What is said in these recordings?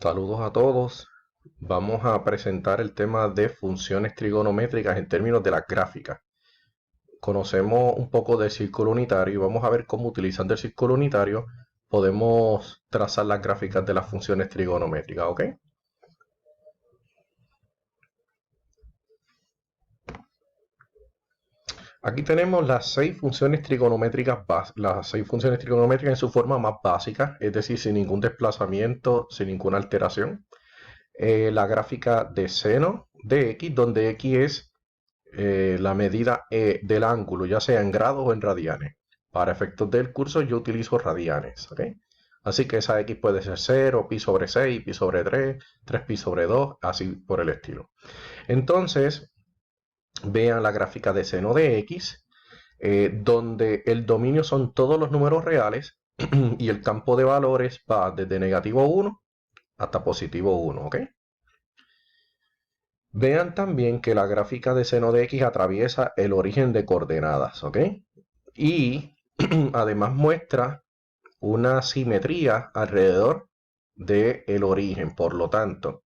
Saludos a todos. Vamos a presentar el tema de funciones trigonométricas en términos de las gráficas. Conocemos un poco del círculo unitario y vamos a ver cómo utilizando el círculo unitario podemos trazar las gráficas de las funciones trigonométricas, ¿ok? Aquí tenemos las seis funciones trigonométricas las seis funciones trigonométricas en su forma más básica, es decir, sin ningún desplazamiento, sin ninguna alteración. La gráfica de seno de x, donde x es la medida del ángulo, ya sea en grados o en radianes. Para efectos del curso yo utilizo radianes, ¿ok? Así que esa x puede ser 0, pi sobre 6, pi sobre 3, 3 pi sobre 2, así por el estilo. Entonces, vean la gráfica de seno de x, donde el dominio son todos los números reales y el campo de valores va desde negativo 1 hasta positivo 1, ¿ok? Vean también que la gráfica de seno de x atraviesa el origen de coordenadas, ¿ok? Y además muestra una simetría alrededor del origen. Por lo tanto,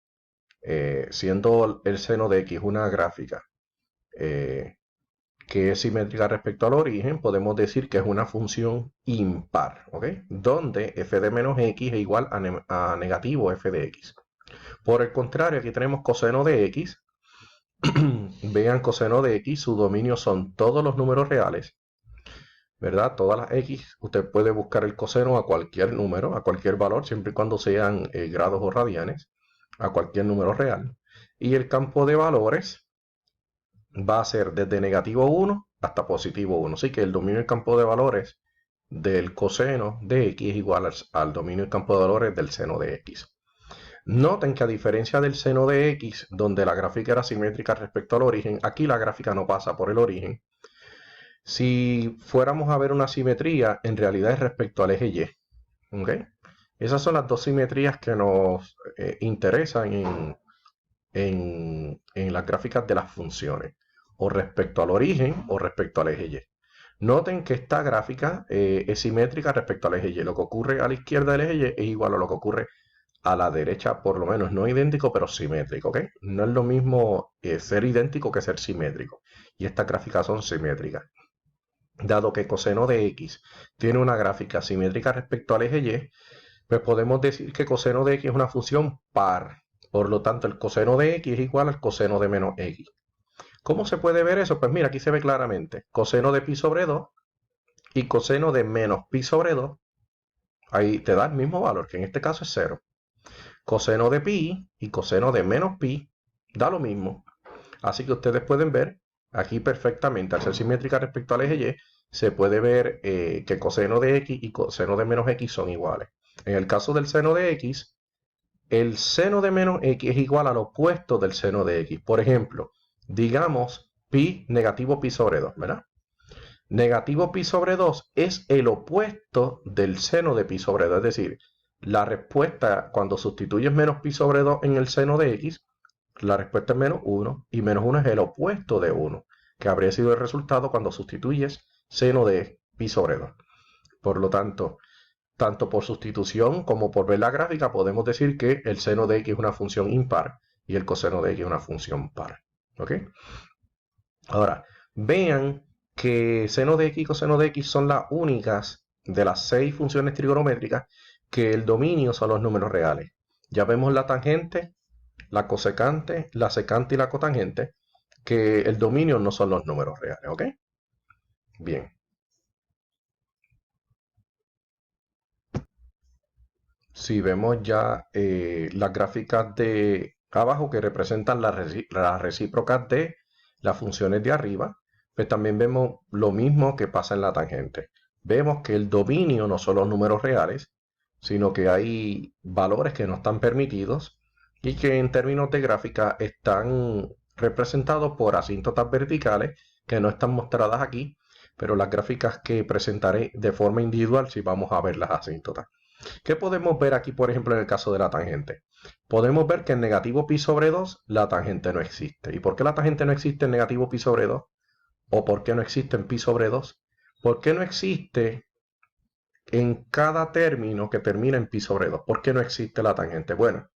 siendo el seno de x una gráfica eh, que es simétrica respecto al origen, podemos decir que es una función impar, ¿ok? Donde f de menos x es igual a negativo f de x. Por el contrario, aquí tenemos coseno de x. Vean coseno de x, su dominio son todos los números reales, ¿verdad? Todas las x, usted puede buscar el coseno a cualquier número, a cualquier valor, siempre y cuando sean grados o radianes, a cualquier número real. Y el campo de valores va a ser desde negativo 1 hasta positivo 1. Así que el dominio del campo de valores del coseno de x es igual al dominio del campo de valores del seno de x. Noten que a diferencia del seno de x, donde la gráfica era simétrica respecto al origen, aquí la gráfica no pasa por el origen. Si fuéramos a ver una simetría, en realidad es respecto al eje y. ¿Okay? Esas son las dos simetrías que nos interesan en las gráficas de las funciones, o respecto al origen o respecto al eje y. Noten que esta gráfica es simétrica respecto al eje y. Lo que ocurre a la izquierda del eje y es igual a lo que ocurre a la derecha, por lo menos no idéntico, pero simétrico, ¿ok? No es lo mismo ser idéntico que ser simétrico. Y estas gráficas son simétricas. Dado que coseno de x tiene una gráfica simétrica respecto al eje y, pues podemos decir que coseno de x es una función par. Por lo tanto, el coseno de x es igual al coseno de menos x. ¿Cómo se puede ver eso? Pues mira, aquí se ve claramente. Coseno de pi sobre 2 y coseno de menos pi sobre 2. Ahí te da el mismo valor, que en este caso es 0. Coseno de pi y coseno de menos pi da lo mismo. Así que ustedes pueden ver aquí perfectamente, al ser simétrica respecto al eje y, se puede ver que coseno de x y coseno de menos x son iguales. En el caso del seno de x, el seno de menos x es igual al opuesto del seno de x. Por ejemplo, digamos pi negativo pi sobre 2, ¿verdad? Negativo pi sobre 2 es el opuesto del seno de pi sobre 2. Es decir, la respuesta cuando sustituyes menos pi sobre 2 en el seno de x, la respuesta es menos 1. Y menos 1 es el opuesto de 1, que habría sido el resultado cuando sustituyes seno de pi sobre 2. Por lo tanto, tanto por sustitución como por ver la gráfica, podemos decir que el seno de x es una función impar y el coseno de x es una función par. ¿Ok? Ahora, vean que seno de x y coseno de x son las únicas de las seis funciones trigonométricas que el dominio son los números reales. Ya vemos la tangente, la cosecante, la secante y la cotangente, que el dominio no son los números reales, ¿ok? Bien. Si vemos ya las gráficas de abajo que representan las recíprocas de las funciones de arriba, pues también vemos lo mismo que pasa en la tangente. Vemos que el dominio no son los números reales, sino que hay valores que no están permitidos y que en términos de gráfica están representados por asíntotas verticales que no están mostradas aquí, pero las gráficas que presentaré de forma individual si vamos a ver las asíntotas. ¿Qué podemos ver aquí, por ejemplo, en el caso de la tangente? Podemos ver que en negativo pi sobre 2 la tangente no existe. ¿Y por qué la tangente no existe en negativo pi sobre 2? ¿O por qué no existe en pi sobre 2? ¿Por qué no existe en cada término que termina en pi sobre 2? ¿Por qué no existe la tangente? Bueno,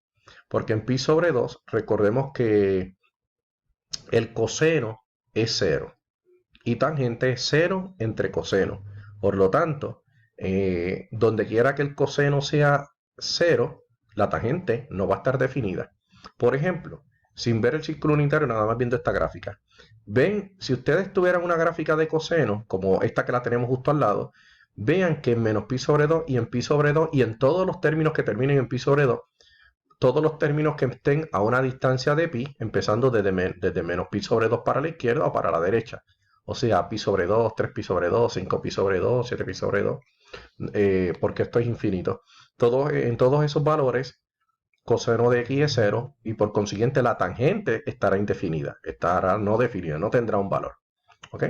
Porque en pi sobre 2, recordemos que el coseno es cero y tangente es cero entre coseno. Por lo tanto, donde quiera que el coseno sea cero, la tangente no va a estar definida. Por ejemplo, sin ver el círculo unitario, nada más viendo esta gráfica. Ven, si ustedes tuvieran una gráfica de coseno, como esta que la tenemos justo al lado, vean que en menos pi sobre 2 y en pi sobre 2 y en todos los términos que terminen en pi sobre 2, todos los términos que estén a una distancia de pi, empezando desde menos pi sobre 2 para la izquierda o para la derecha. O sea, pi sobre 2, 3 pi sobre 2, 5 pi sobre 2, 7 pi sobre 2, porque esto es infinito. En todos esos valores, coseno de x es 0 y por consiguiente la tangente estará indefinida, estará no definida, no tendrá un valor. ¿Ok?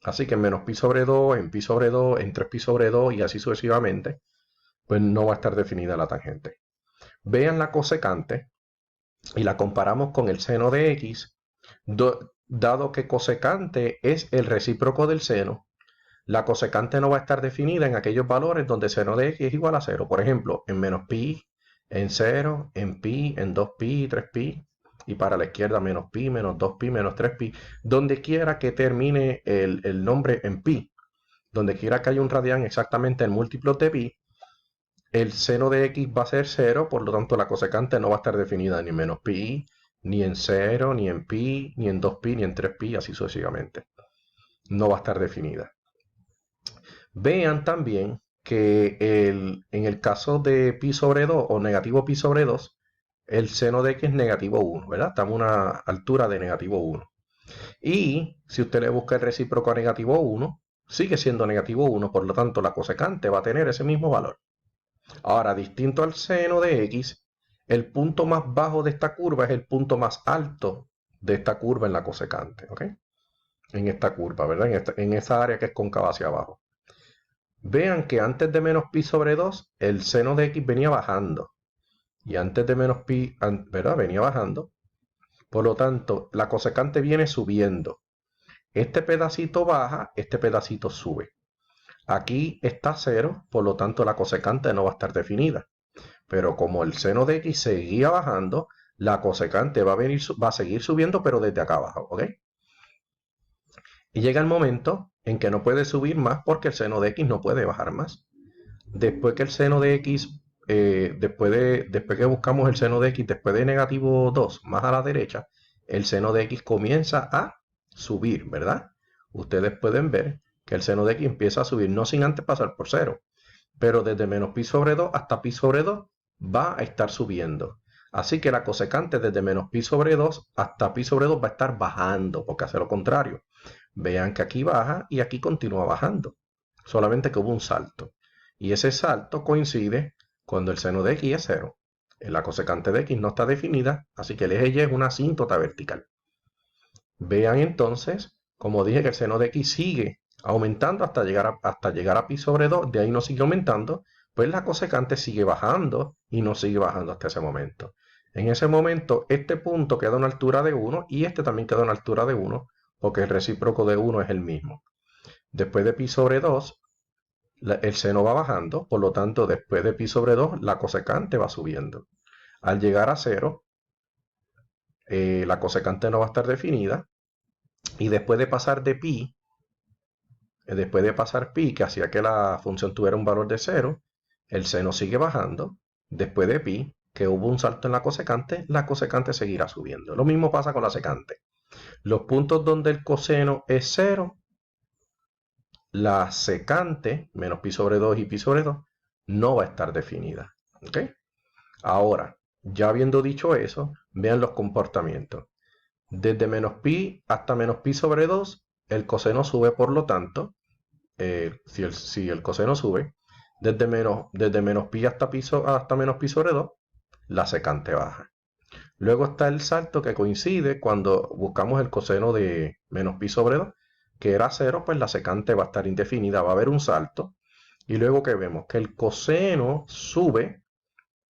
Así que en menos pi sobre 2, en pi sobre 2, en 3 pi sobre 2 y así sucesivamente, pues no va a estar definida la tangente. Vean la cosecante y la comparamos con el seno de x, dado que cosecante es el recíproco del seno, la cosecante no va a estar definida en aquellos valores donde seno de x es igual a 0. Por ejemplo, en menos pi, en 0, en pi, en 2pi, 3pi, y para la izquierda menos pi, menos 2pi, menos 3pi, donde quiera que termine el nombre en pi, donde quiera que haya un radián exactamente en múltiplos de pi, el seno de x va a ser 0, por lo tanto la cosecante no va a estar definida ni en menos pi, ni en 0, ni en pi, ni en 2pi, ni en 3pi, así sucesivamente. No va a estar definida. Vean también que en el caso de pi sobre 2 o negativo pi sobre 2, el seno de x es negativo 1, ¿verdad? Estamos a una altura de negativo 1. Y si usted le busca el recíproco a negativo 1, sigue siendo negativo 1, por lo tanto la cosecante va a tener ese mismo valor. Ahora, distinto al seno de x, el punto más bajo de esta curva es el punto más alto de esta curva en la cosecante, ¿ok? En esta curva, ¿verdad? En esa área que es cóncava hacia abajo. Vean que antes de menos pi sobre 2, el seno de x venía bajando. Y antes de menos pi, ¿verdad? Venía bajando. Por lo tanto, la cosecante viene subiendo. Este pedacito baja, este pedacito sube. Aquí está 0, por lo tanto la cosecante no va a estar definida. Pero como el seno de x seguía bajando, la cosecante va a seguir subiendo, pero desde acá abajo, ¿ok? Y llega el momento en que no puede subir más porque el seno de x no puede bajar más. Después que el seno de x, después que buscamos el seno de x después de negativo 2 más a la derecha, el seno de x comienza a subir, ¿verdad? Ustedes pueden ver que el seno de x empieza a subir, no sin antes pasar por 0, pero desde menos pi sobre 2 hasta pi sobre 2 va a estar subiendo. Así que la cosecante desde menos pi sobre 2 hasta pi sobre 2 va a estar bajando, porque hace lo contrario. Vean que aquí baja y aquí continúa bajando, solamente que hubo un salto. Y ese salto coincide cuando el seno de x es 0. La cosecante de x no está definida, así que el eje y es una asíntota vertical. Vean entonces, como dije, que el seno de x sigue aumentando hasta llegar a pi sobre 2, de ahí no sigue aumentando, pues la cosecante sigue bajando y no sigue bajando hasta ese momento. En ese momento, este punto queda a una altura de 1 y este también queda a una altura de 1, porque el recíproco de 1 es el mismo. Después de pi sobre 2, el seno va bajando, por lo tanto, después de pi sobre 2, la cosecante va subiendo. Al llegar a 0, la cosecante no va a estar definida, y después de pasar de pi, que hacía que la función tuviera un valor de 0, el seno sigue bajando. Después de pi, que hubo un salto en la cosecante seguirá subiendo. Lo mismo pasa con la secante. Los puntos donde el coseno es 0, la secante, menos pi sobre 2 y pi sobre 2, no va a estar definida. ¿Ok? Ahora, ya habiendo dicho eso, vean los comportamientos. Desde menos pi hasta menos pi sobre 2, el coseno sube, por lo tanto, si el coseno sube, desde menos pi hasta menos pi sobre 2, la secante baja. Luego está el salto que coincide cuando buscamos el coseno de menos pi sobre 2, que era 0, pues la secante va a estar indefinida, va a haber un salto. Y luego que vemos que el coseno sube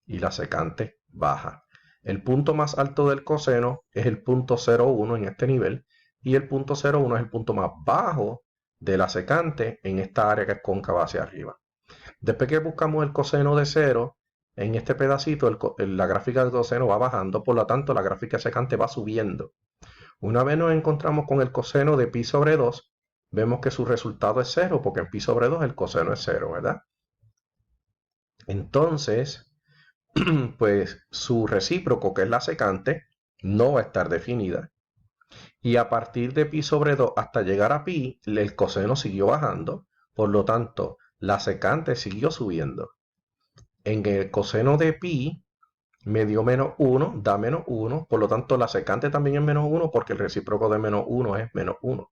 y la secante baja. El punto más alto del coseno es el punto 0,1 en este nivel y el punto 0,1 es el punto más bajo de la secante en esta área que es cóncava hacia arriba. Después que buscamos el coseno de 0, en este pedacito la gráfica del coseno va bajando, por lo tanto la gráfica secante va subiendo. Una vez nos encontramos con el coseno de pi sobre 2, vemos que su resultado es 0, porque en pi sobre 2 el coseno es 0, ¿verdad? Entonces, pues su recíproco, que es la secante, no va a estar definida. Y a partir de pi sobre 2 hasta llegar a pi, el coseno siguió bajando, por lo tanto, la secante siguió subiendo. En el coseno de pi me dio menos 1, da menos 1, por lo tanto la secante también es menos 1 porque el recíproco de menos 1 es menos 1.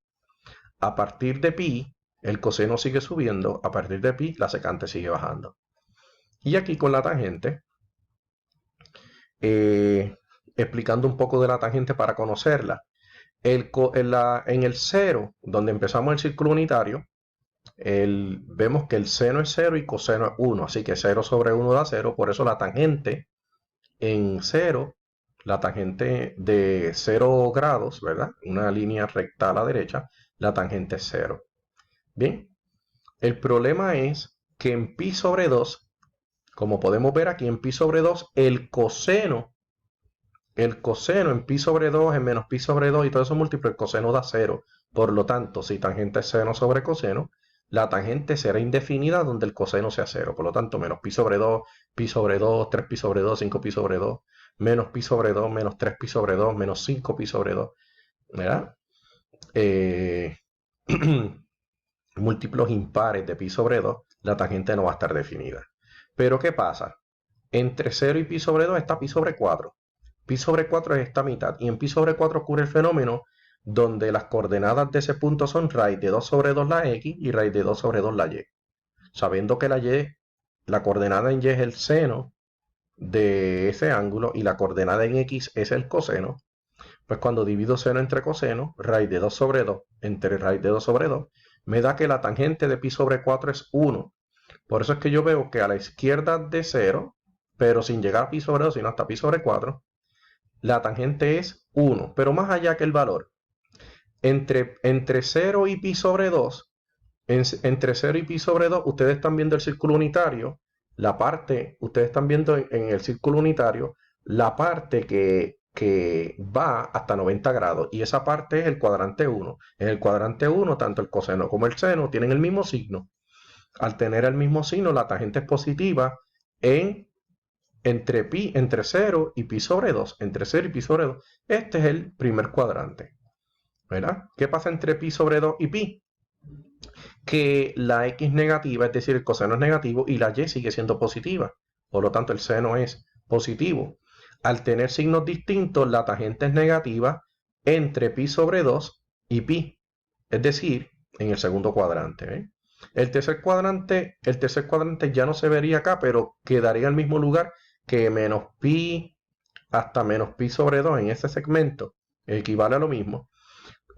A partir de pi, el coseno sigue subiendo, a partir de pi, la secante sigue bajando. Y aquí con la tangente, explicando un poco de la tangente para conocerla. En el 0, donde empezamos el círculo unitario, vemos que el seno es 0 y coseno es 1, así que 0 sobre 1 da 0, por eso la tangente en 0, la tangente de 0 grados, ¿verdad? Una línea recta a la derecha, la tangente es 0. Bien, el problema es que en pi sobre 2, como podemos ver aquí en pi sobre 2, el coseno en pi sobre 2, en menos pi sobre 2 y todo eso múltiplo, el coseno da 0. Por lo tanto, si tangente es seno sobre coseno, la tangente será indefinida donde el coseno sea 0. Por lo tanto, menos pi sobre 2, 3 pi sobre 2, 5 pi sobre 2, menos pi sobre 2, menos 3 pi sobre 2, menos 5 pi sobre 2. ¿Verdad? Múltiplos impares de pi sobre 2, la tangente no va a estar definida. Pero ¿qué pasa? Entre 0 y pi sobre 2 está pi sobre 4. Pi sobre 4 es esta mitad. Y en pi sobre 4 ocurre el fenómeno donde las coordenadas de ese punto son raíz de 2 sobre 2 la x y raíz de 2 sobre 2 la y. Sabiendo que la coordenada en y es el seno de ese ángulo y la coordenada en x es el coseno, pues cuando divido seno entre coseno, raíz de 2 sobre 2 entre raíz de 2 sobre 2, me da que la tangente de pi sobre 4 es 1. Por eso es que yo veo que a la izquierda de 0, pero sin llegar a pi sobre 2, sino hasta pi sobre 4, la tangente es 1, pero más allá que el valor. Entre 0 y pi sobre 2, entre 0 y pi sobre 2, ustedes están viendo el círculo unitario, ustedes están viendo en el círculo unitario, la parte que va hasta 90 grados, y esa parte es el cuadrante 1. En el cuadrante 1, tanto el coseno como el seno tienen el mismo signo. Al tener el mismo signo, la tangente es positiva entre 0 y pi sobre 2. Entre 0 y pi sobre 2. Este es el primer cuadrante. ¿Verdad? ¿Qué pasa entre pi sobre 2 y pi? Que la x negativa, es decir, el coseno es negativo y la y sigue siendo positiva. Por lo tanto, el seno es positivo. Al tener signos distintos, la tangente es negativa entre pi sobre 2 y pi. Es decir, en el segundo cuadrante. ¿eh? El tercer cuadrante ya no se vería acá, pero quedaría en el mismo lugar que menos pi hasta menos pi sobre 2 en ese segmento. Equivale a lo mismo.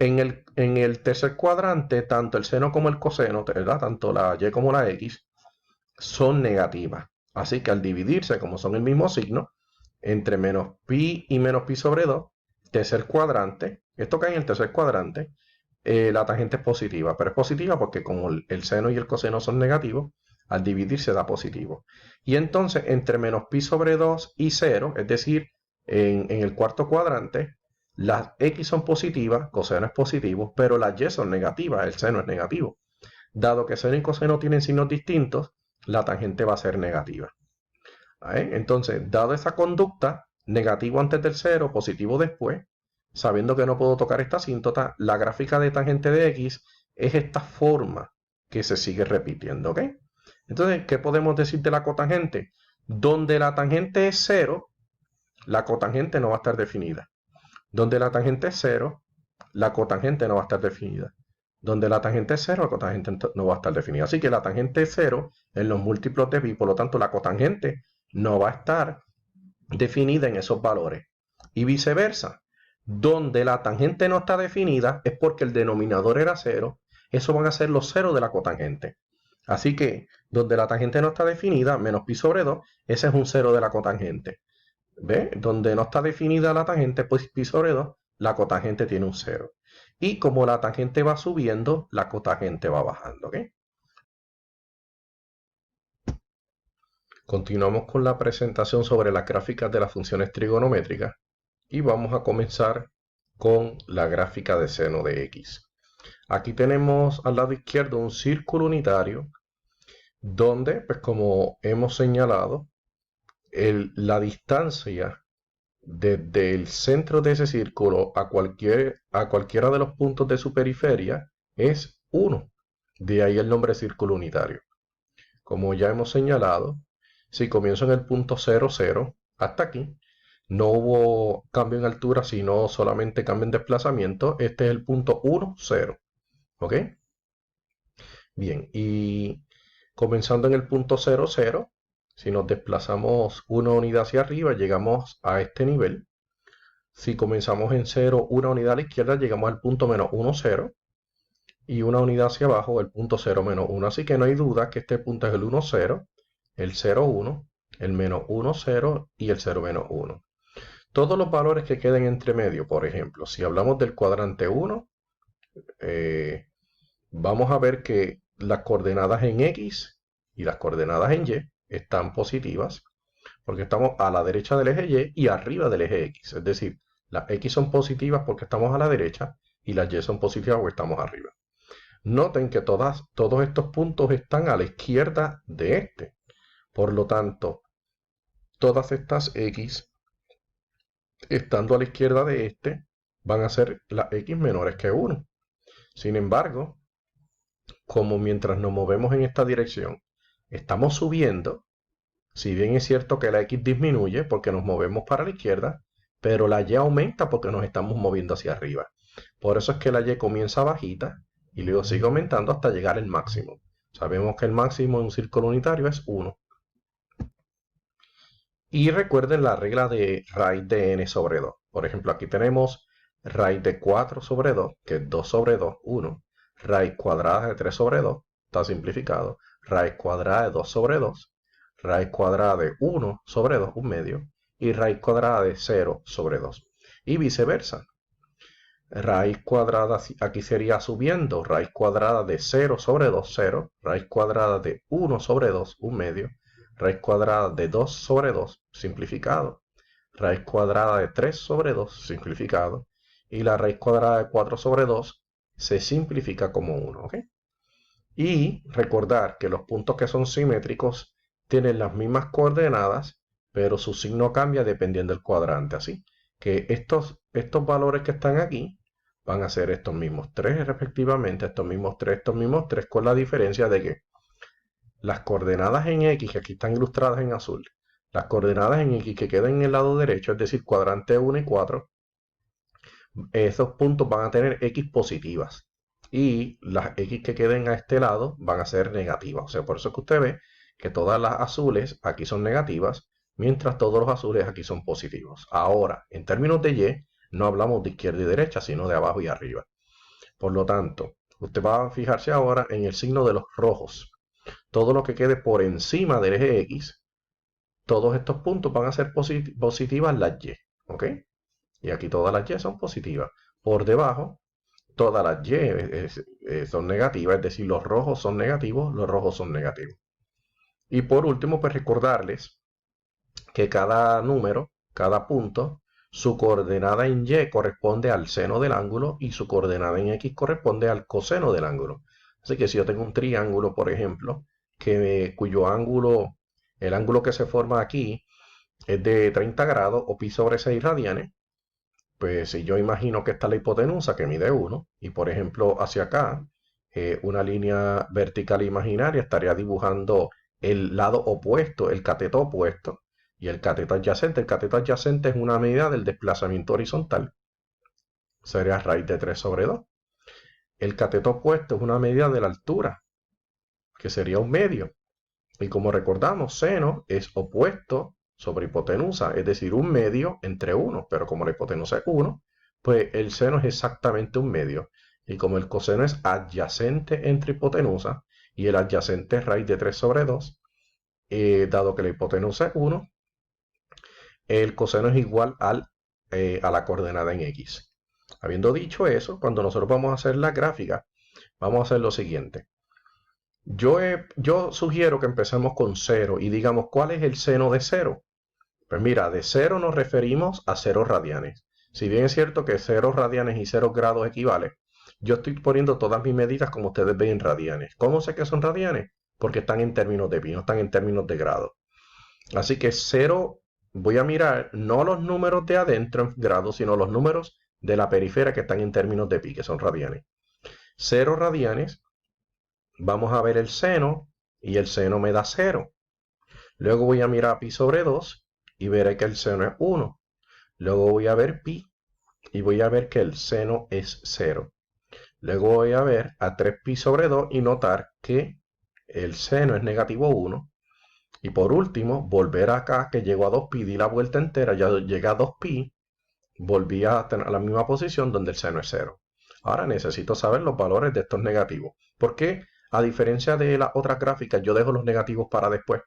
En el tercer cuadrante, tanto el seno como el coseno, ¿verdad? Tanto la y como la x, son negativas. Así que al dividirse, como son el mismo signo, entre menos pi y menos pi sobre 2, tercer cuadrante, esto cae en el tercer cuadrante, la tangente es positiva. Pero es positiva porque como el seno y el coseno son negativos, al dividirse da positivo. Y entonces, entre menos pi sobre 2 y 0, es decir, en el cuarto cuadrante, las x son positivas, coseno es positivo, pero las y son negativas, el seno es negativo. Dado que seno y coseno tienen signos distintos, la tangente va a ser negativa. Entonces, dado esa conducta, negativo antes del 0, positivo después, sabiendo que no puedo tocar esta asíntota, la gráfica de tangente de x es esta forma que se sigue repitiendo. ¿Ok? Entonces, ¿qué podemos decir de la cotangente? Donde la tangente es 0, la cotangente no va a estar definida. Donde la tangente es 0, la cotangente no va a estar definida. Donde la tangente es 0, la cotangente no va a estar definida. Así que la tangente es 0 en los múltiplos de pi, por lo tanto la cotangente no va a estar definida en esos valores. Y viceversa. Donde la tangente no está definida es porque el denominador era 0. Eso van a ser los ceros de la cotangente. Así que donde la tangente no está definida, menos pi sobre 2, ese es un 0 de la cotangente. ¿Ve? Donde no está definida la tangente, pues pi sobre 2, la cotangente tiene un 0. Y como la tangente va subiendo, la cotangente va bajando. ¿Okay? Continuamos con la presentación sobre las gráficas de las funciones trigonométricas y vamos a comenzar con la gráfica de seno de x. Aquí tenemos al lado izquierdo un círculo unitario donde, pues como hemos señalado, la distancia desde el centro de ese círculo a cualquiera de los puntos de su periferia es 1. De ahí el nombre círculo unitario. Como ya hemos señalado, si comienzo en el punto 0, 0 hasta aquí, no hubo cambio en altura, sino solamente cambio en desplazamiento. Este es el punto 1, 0. ¿Ok? Bien, y comenzando en el punto 0, 0, si nos desplazamos una unidad hacia arriba, llegamos a este nivel. Si comenzamos en 0, una unidad a la izquierda, llegamos al punto menos 1, 0. Y una unidad hacia abajo, el punto 0, menos 1. Así que no hay duda que este punto es el 1, 0, el 0, 1, el menos 1, 0 y el 0, menos 1. Todos los valores que queden entre medio, por ejemplo, si hablamos del cuadrante 1, vamos a ver que las coordenadas en X y las coordenadas en Y están positivas, porque estamos a la derecha del eje Y y arriba del eje X. Es decir, las X son positivas porque estamos a la derecha y las Y son positivas porque estamos arriba. Noten que todos estos puntos están a la izquierda de este. Por lo tanto, todas estas X, estando a la izquierda de este, van a ser las X menores que 1. Sin embargo, como mientras nos movemos en esta dirección, estamos subiendo, si bien es cierto que la X disminuye porque nos movemos para la izquierda, pero la Y aumenta porque nos estamos moviendo hacia arriba. Por eso es que la Y comienza bajita y luego sigue aumentando hasta llegar al máximo. Sabemos que el máximo en un círculo unitario es 1. Y recuerden la regla de raíz de n sobre 2. Por ejemplo, aquí tenemos raíz de 4 sobre 2, que es 2 sobre 2, 1. Raíz cuadrada de 3 sobre 2, está simplificado. Raíz cuadrada de 2 sobre 2. Raíz cuadrada de 1 sobre 2, un medio. Y raíz cuadrada de 0 sobre 2. Y viceversa. Raíz cuadrada aquí sería subiendo. Raíz cuadrada de 0 sobre 2, 0. Raíz cuadrada de 1 sobre 2, un medio. Raíz cuadrada de 2 sobre 2, simplificado. Raíz cuadrada de 3 sobre 2, simplificado. Y la raíz cuadrada de 4 sobre 2 se simplifica como 1. ¿Ok? Y recordar que los puntos que son simétricos tienen las mismas coordenadas, pero su signo cambia dependiendo del cuadrante. Así que estos valores que están aquí van a ser estos mismos 3 respectivamente, estos mismos 3, con la diferencia de que las coordenadas en X, que aquí están ilustradas en azul, las coordenadas en X que quedan en el lado derecho, es decir, cuadrante 1 y 4, esos puntos van a tener X positivas. Y las X que queden a este lado van a ser negativas. O sea, por eso es que usted ve que todas las azules aquí son negativas, mientras todos los azules aquí son positivos. Ahora, en términos de Y, no hablamos de izquierda y derecha, sino de abajo y arriba. Por lo tanto, usted va a fijarse ahora en el signo de los rojos. Todo lo que quede por encima del eje X, todos estos puntos van a ser positivas las Y. ¿Ok? Y aquí todas las Y son positivas. Por debajo, todas las Y son negativas, es decir, los rojos son negativos, los rojos son negativos. Y por último, pues recordarles que cada número, cada punto, su coordenada en Y corresponde al seno del ángulo y su coordenada en X corresponde al coseno del ángulo. Así que si yo tengo un triángulo, por ejemplo, cuyo ángulo, el ángulo que se forma aquí es de 30 grados o pi sobre 6 radianes, pues si yo imagino que está la hipotenusa que mide 1, y por ejemplo hacia acá, una línea vertical imaginaria estaría dibujando el lado opuesto, el cateto opuesto, y el cateto adyacente. El cateto adyacente es una medida del desplazamiento horizontal. Sería raíz de 3 sobre 2. El cateto opuesto es una medida de la altura, que sería un medio. Y como recordamos, seno es opuesto sobre hipotenusa, es decir, un medio entre 1, pero como la hipotenusa es 1, pues el seno es exactamente un medio. Y como el coseno es adyacente entre hipotenusa y el adyacente es raíz de 3 sobre 2, dado que la hipotenusa es 1, el coseno es igual a la coordenada en X. Habiendo dicho eso, cuando nosotros vamos a hacer la gráfica, vamos a hacer lo siguiente. Yo sugiero que empecemos con cero y digamos, ¿cuál es el seno de cero? Pues mira, de cero nos referimos a 0 radianes. Si bien es cierto que 0 radianes y 0 grados equivalen, yo estoy poniendo todas mis medidas como ustedes ven en radianes. ¿Cómo sé que son radianes? Porque están en términos de pi, no están en términos de grado. Así que cero, voy a mirar no los números de adentro en grados, sino los números de la periferia que están en términos de pi, que son radianes. 0 radianes, vamos a ver el seno y el seno me da 0. Luego voy a mirar pi sobre 2 y veré que el seno es 1. Luego voy a ver pi y voy a ver que el seno es 0. Luego voy a ver a 3pi sobre 2 y notar que el seno es negativo 1. Y por último, volver acá que llego a 2pi, di la vuelta entera, ya llegué a 2pi, volví a tener la misma posición donde el seno es 0. Ahora necesito saber los valores de estos negativos. ¿Por qué? A diferencia de las otras gráficas, yo dejo los negativos para después.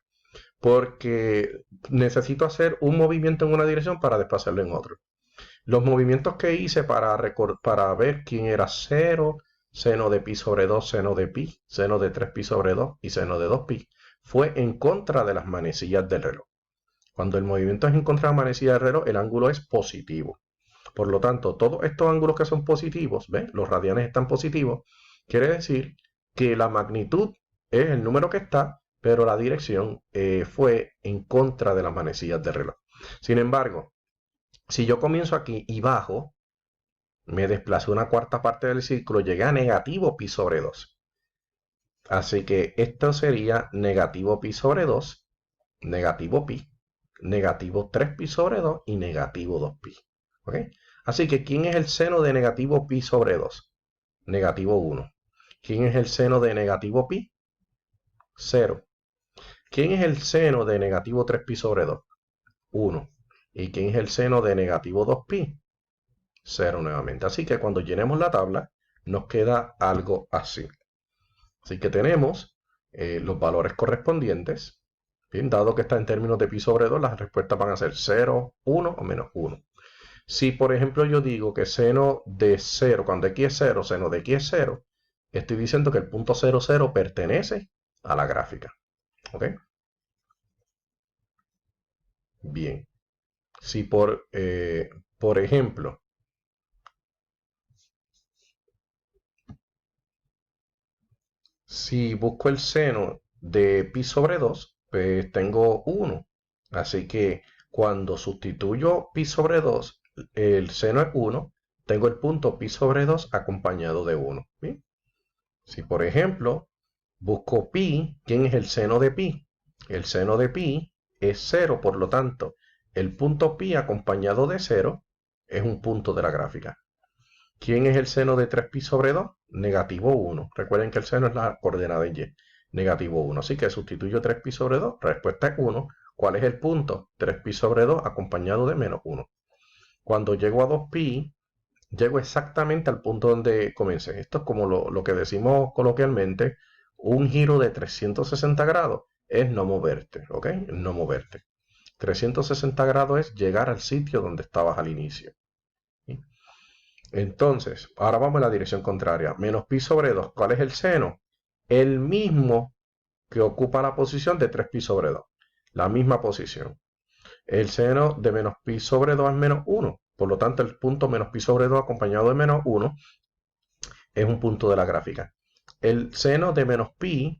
Porque necesito hacer un movimiento en una dirección para después hacerlo en otro. Los movimientos que hice para ver quién era 0, seno de pi sobre 2, seno de pi, seno de 3pi sobre 2 y seno de 2pi, fue en contra de las manecillas del reloj. Cuando el movimiento es en contra de la manecilla del reloj, el ángulo es positivo. Por lo tanto, todos estos ángulos que son positivos, ¿ves? Los radianes están positivos, quiere decir que la magnitud es el número que está, pero la dirección fue en contra de las manecillas del reloj. Sin embargo, si yo comienzo aquí y bajo, me desplacé una cuarta parte del círculo, llegué a negativo pi sobre 2. Así que esto sería negativo pi sobre 2, negativo pi, negativo 3pi sobre 2 y negativo 2pi. ¿Ok? Así que, ¿quién es el seno de negativo pi sobre 2? Negativo 1. ¿Quién es el seno de negativo pi? 0. ¿Quién es el seno de negativo 3pi sobre 2? 1. ¿Y quién es el seno de negativo 2pi? 0 nuevamente. Así que cuando llenemos la tabla, nos queda algo así. Así que tenemos los valores correspondientes. Bien, dado que está en términos de pi sobre 2, las respuestas van a ser 0, 1 o menos 1. Si, por ejemplo, yo digo que seno de 0, cuando x es 0, seno de x es 0, estoy diciendo que el punto 0, 0 pertenece a la gráfica. ¿Ok? Bien. Si por ejemplo, si busco el seno de pi sobre 2, pues tengo 1. Así que cuando sustituyo pi sobre 2, el seno es 1, tengo el punto pi sobre 2 acompañado de 1. ¿Bien? Si por ejemplo busco pi, ¿quién es el seno de pi? El seno de pi es 0, por lo tanto, el punto pi acompañado de 0 es un punto de la gráfica. ¿Quién es el seno de 3pi sobre 2? Negativo 1. Recuerden que el seno es la coordenada en y. Negativo 1. Así que sustituyo 3pi sobre 2. Respuesta es 1. ¿Cuál es el punto? 3pi sobre 2 acompañado de menos 1. Cuando llego a 2pi, llego exactamente al punto donde comencé. Esto es como lo que decimos coloquialmente, un giro de 360 grados es no moverte, ¿ok? No moverte. 360 grados es llegar al sitio donde estabas al inicio. ¿Sí? Entonces, ahora vamos a la dirección contraria. Menos pi sobre 2. ¿Cuál es el seno? El mismo que ocupa la posición de 3pi sobre 2. La misma posición. El seno de menos pi sobre 2 es menos 1. Por lo tanto, el punto menos pi sobre 2 acompañado de menos 1 es un punto de la gráfica. El seno de menos pi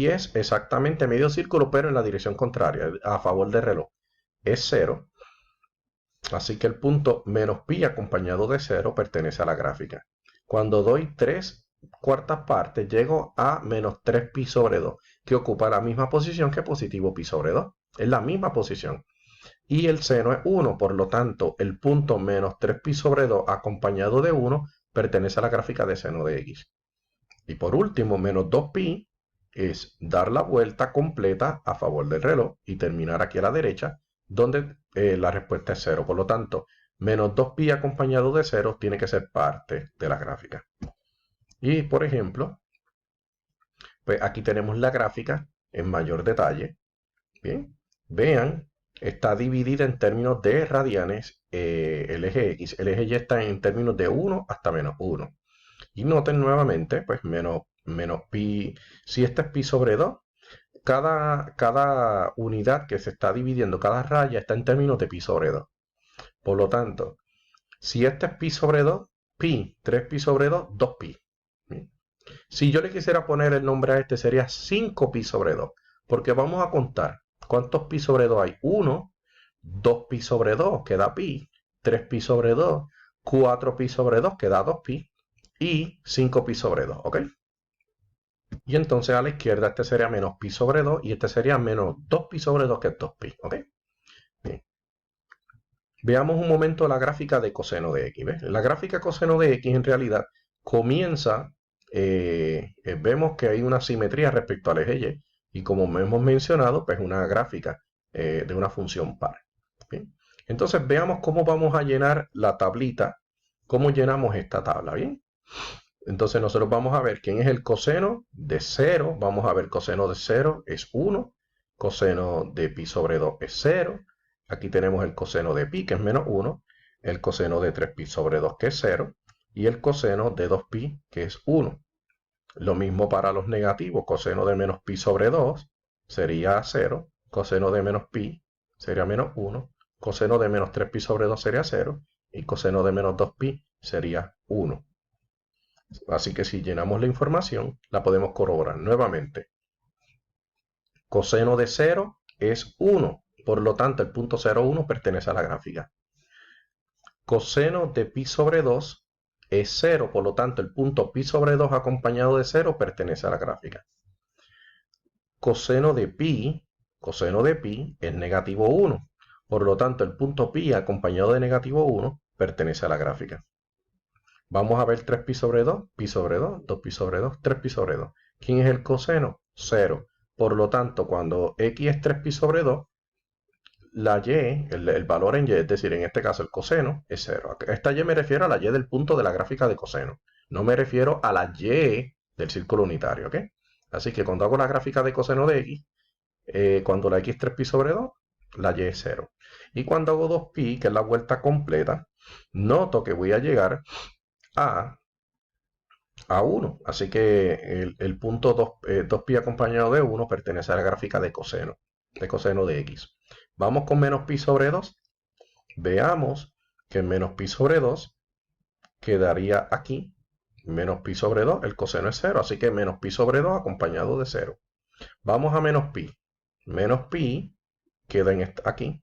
es exactamente medio círculo, pero en la dirección contraria, a favor del reloj. Es 0. Así que el punto menos pi acompañado de 0 pertenece a la gráfica. Cuando doy 3 cuartas partes, llego a menos 3pi sobre 2, que ocupa la misma posición que positivo pi sobre 2. Es la misma posición. Y el seno es 1, por lo tanto, el punto menos 3pi sobre 2 acompañado de 1 pertenece a la gráfica de seno de x. Y por último, menos 2pi es dar la vuelta completa a favor del reloj y terminar aquí a la derecha, donde la respuesta es 0. Por lo tanto, menos 2pi acompañado de 0 tiene que ser parte de la gráfica. Y por ejemplo, pues aquí tenemos la gráfica en mayor detalle. Bien, vean, está dividida en términos de radianes el eje X. El eje Y está en términos de 1 hasta menos 1. Y noten nuevamente, pues menos menos pi. Si este es pi sobre 2, cada unidad que se está dividiendo, cada raya está en términos de pi sobre 2. Por lo tanto, si este es pi sobre 2, pi, 3 pi sobre 2, 2 pi. Si yo le quisiera poner el nombre a este, sería 5 pi sobre 2, porque vamos a contar cuántos pi sobre 2 hay. 1, 2 pi sobre 2, que da pi, 3 pi sobre 2, 4 pi sobre 2, que da 2 pi, y 5 pi sobre 2, ¿ok? Y entonces a la izquierda este sería menos pi sobre 2 y este sería menos 2 pi sobre 2, que es 2 pi, ¿ok? Bien. Veamos un momento la gráfica de coseno de x. ¿Ves? La gráfica coseno de x en realidad comienza, vemos que hay una simetría respecto al eje y. Y como hemos mencionado, pues una gráfica de una función par. ¿Bien? Entonces veamos cómo vamos a llenar la tablita, cómo llenamos esta tabla. ¿Bien? Entonces nosotros vamos a ver quién es el coseno de 0. Vamos a ver coseno de 0 es 1. Coseno de pi sobre 2 es 0. Aquí tenemos el coseno de pi, que es menos 1. El coseno de 3 pi sobre 2, que es 0. Y el coseno de 2 pi, que es 1. Lo mismo para los negativos. Coseno de menos pi sobre 2 sería 0. Coseno de menos pi sería menos 1. Coseno de menos 3 pi sobre 2 sería 0. Y coseno de menos 2 pi sería 1. Así que si llenamos la información, la podemos corroborar nuevamente. Coseno de 0 es 1. Por lo tanto, el punto 0,1 pertenece a la gráfica. Coseno de pi sobre 2 es 0. Por lo tanto, el punto pi sobre 2 acompañado de 0 pertenece a la gráfica. Coseno de pi es negativo 1. Por lo tanto, el punto pi acompañado de negativo 1 pertenece a la gráfica. Vamos a ver 3 pi sobre 2, pi sobre 2, 2 pi sobre 2, 3 pi sobre 2. ¿Quién es el coseno? 0. Por lo tanto, cuando x es 3 pi sobre 2, la y, el valor en y, es decir, en este caso el coseno, es 0. Esta y me refiero a la y del punto de la gráfica de coseno. No me refiero a la y del círculo unitario, ¿ok? Así que cuando hago la gráfica de coseno de x, cuando la x es 3 pi sobre 2, la y es 0. Y cuando hago 2 pi, que es la vuelta completa, noto que voy a llegar a 1. Así que el punto 2 pi acompañado de 1 pertenece a la gráfica de coseno de x. Vamos con menos pi sobre 2. Veamos que menos pi sobre 2 quedaría aquí. Menos pi sobre 2, el coseno es 0. Así que menos pi sobre 2 acompañado de 0. Vamos a menos pi. Menos pi queda aquí.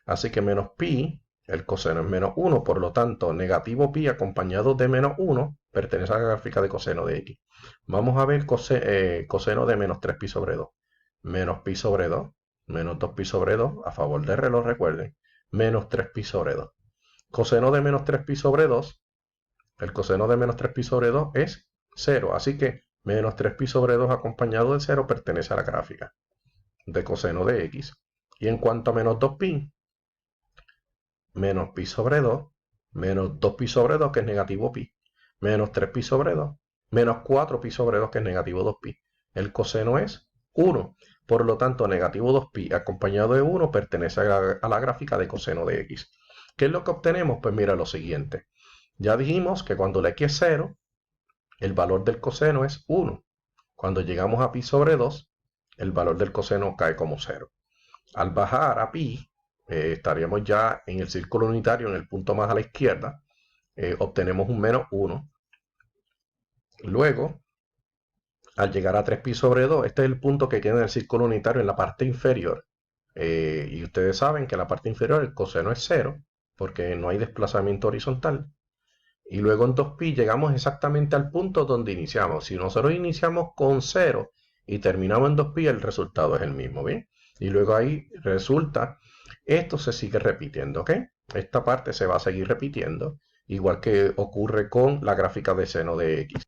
Así que menos pi, el coseno es menos 1. Por lo tanto, negativo pi acompañado de menos 1 pertenece a la gráfica de coseno de x. Vamos a ver coseno de menos 3 pi sobre 2. Menos pi sobre 2. Menos 2 pi sobre 2. A favor del reloj, recuerden. Menos 3 pi sobre 2. Coseno de menos 3 pi sobre 2. El coseno de menos 3 pi sobre 2 es 0. Así que menos 3 pi sobre 2 acompañado de 0 pertenece a la gráfica de coseno de x. Y en cuanto a menos 2 pi, menos pi sobre 2, menos 2 pi sobre 2, que es negativo pi, menos 3 pi sobre 2, menos 4 pi sobre 2, que es negativo 2 pi. El coseno es 1. Por lo tanto, negativo 2 pi acompañado de 1 pertenece a la gráfica de coseno de x. ¿Qué es lo que obtenemos? Pues mira lo siguiente. Ya dijimos que cuando la x es 0, el valor del coseno es 1. Cuando llegamos a pi sobre 2, el valor del coseno cae como 0. Al bajar a pi, estaríamos ya en el círculo unitario, en el punto más a la izquierda. Obtenemos un menos 1. Luego, al llegar a 3 pi sobre 2, este es el punto que queda en el círculo unitario en la parte inferior. Y ustedes saben que en la parte inferior el coseno es 0, porque no hay desplazamiento horizontal. Y luego en 2pi llegamos exactamente al punto donde iniciamos. Si nosotros iniciamos con 0 y terminamos en 2pi, el resultado es el mismo, ¿bien? Y luego ahí resulta, esto se sigue repitiendo, ¿ok? Esta parte se va a seguir repitiendo, igual que ocurre con la gráfica de seno de x.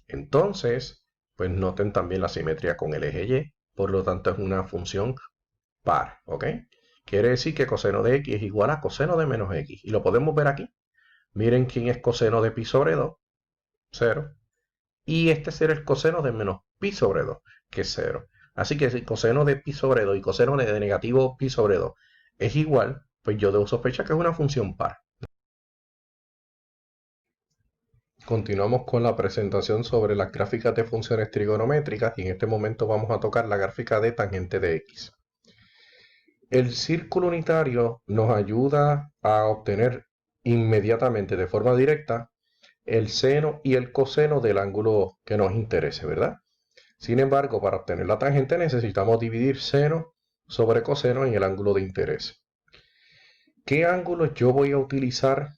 Entonces, pues noten también la simetría con el eje y, por lo tanto es una función par, ¿ok? Quiere decir que coseno de x es igual a coseno de menos x. Y lo podemos ver aquí. Miren quién es coseno de pi sobre 2, 0. Y este será el coseno de menos pi sobre 2, que es 0. Así que si coseno de pi sobre 2 y coseno de negativo pi sobre 2 es igual, pues yo debo sospechar que es una función par. Continuamos con la presentación sobre las gráficas de funciones trigonométricas y en este momento vamos a tocar la gráfica de tangente de x. El círculo unitario nos ayuda a obtener inmediatamente de forma directa el seno y el coseno del ángulo que nos interese, ¿verdad? Sin embargo, para obtener la tangente necesitamos dividir seno sobre coseno en el ángulo de interés. ¿Qué ángulos yo voy a utilizar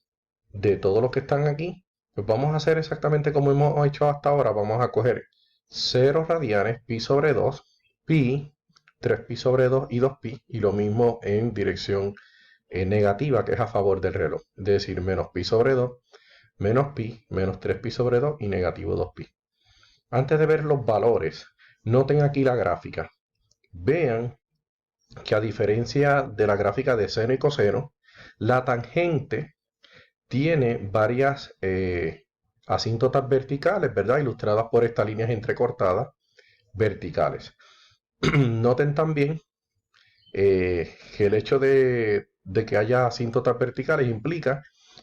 de todos los que están aquí? Pues vamos a hacer exactamente como hemos hecho hasta ahora. Vamos a coger 0 radianes, pi sobre 2, pi, 3pi sobre 2 y 2pi. Y lo mismo en dirección negativa, que es a favor del reloj. Es decir, menos pi sobre 2, menos pi, menos 3pi sobre 2 y negativo 2pi. Antes de ver los valores, noten aquí la gráfica. Vean que a diferencia de la gráfica de seno y coseno, la tangente tiene varias asíntotas verticales, ¿verdad? Ilustradas por estas líneas entrecortadas verticales. Noten también que el hecho de que haya asíntotas verticales implica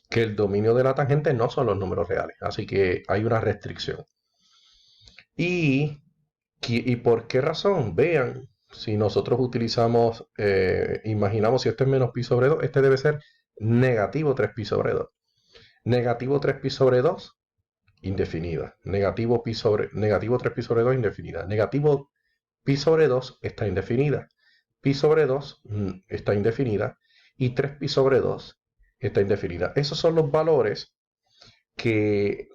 que el dominio de la tangente no son los números reales, así que hay una restricción. ¿Y por qué razón? Vean, si nosotros utilizamos, imaginamos si esto es menos pi sobre 2, este debe ser negativo 3pi sobre 2. Negativo 3pi sobre 2, indefinida. Negativo 3pi sobre 2, indefinida. Negativo pi sobre 2 está indefinida. Pi sobre 2 está indefinida. Y 3pi sobre 2 está indefinida. Esos son los valores que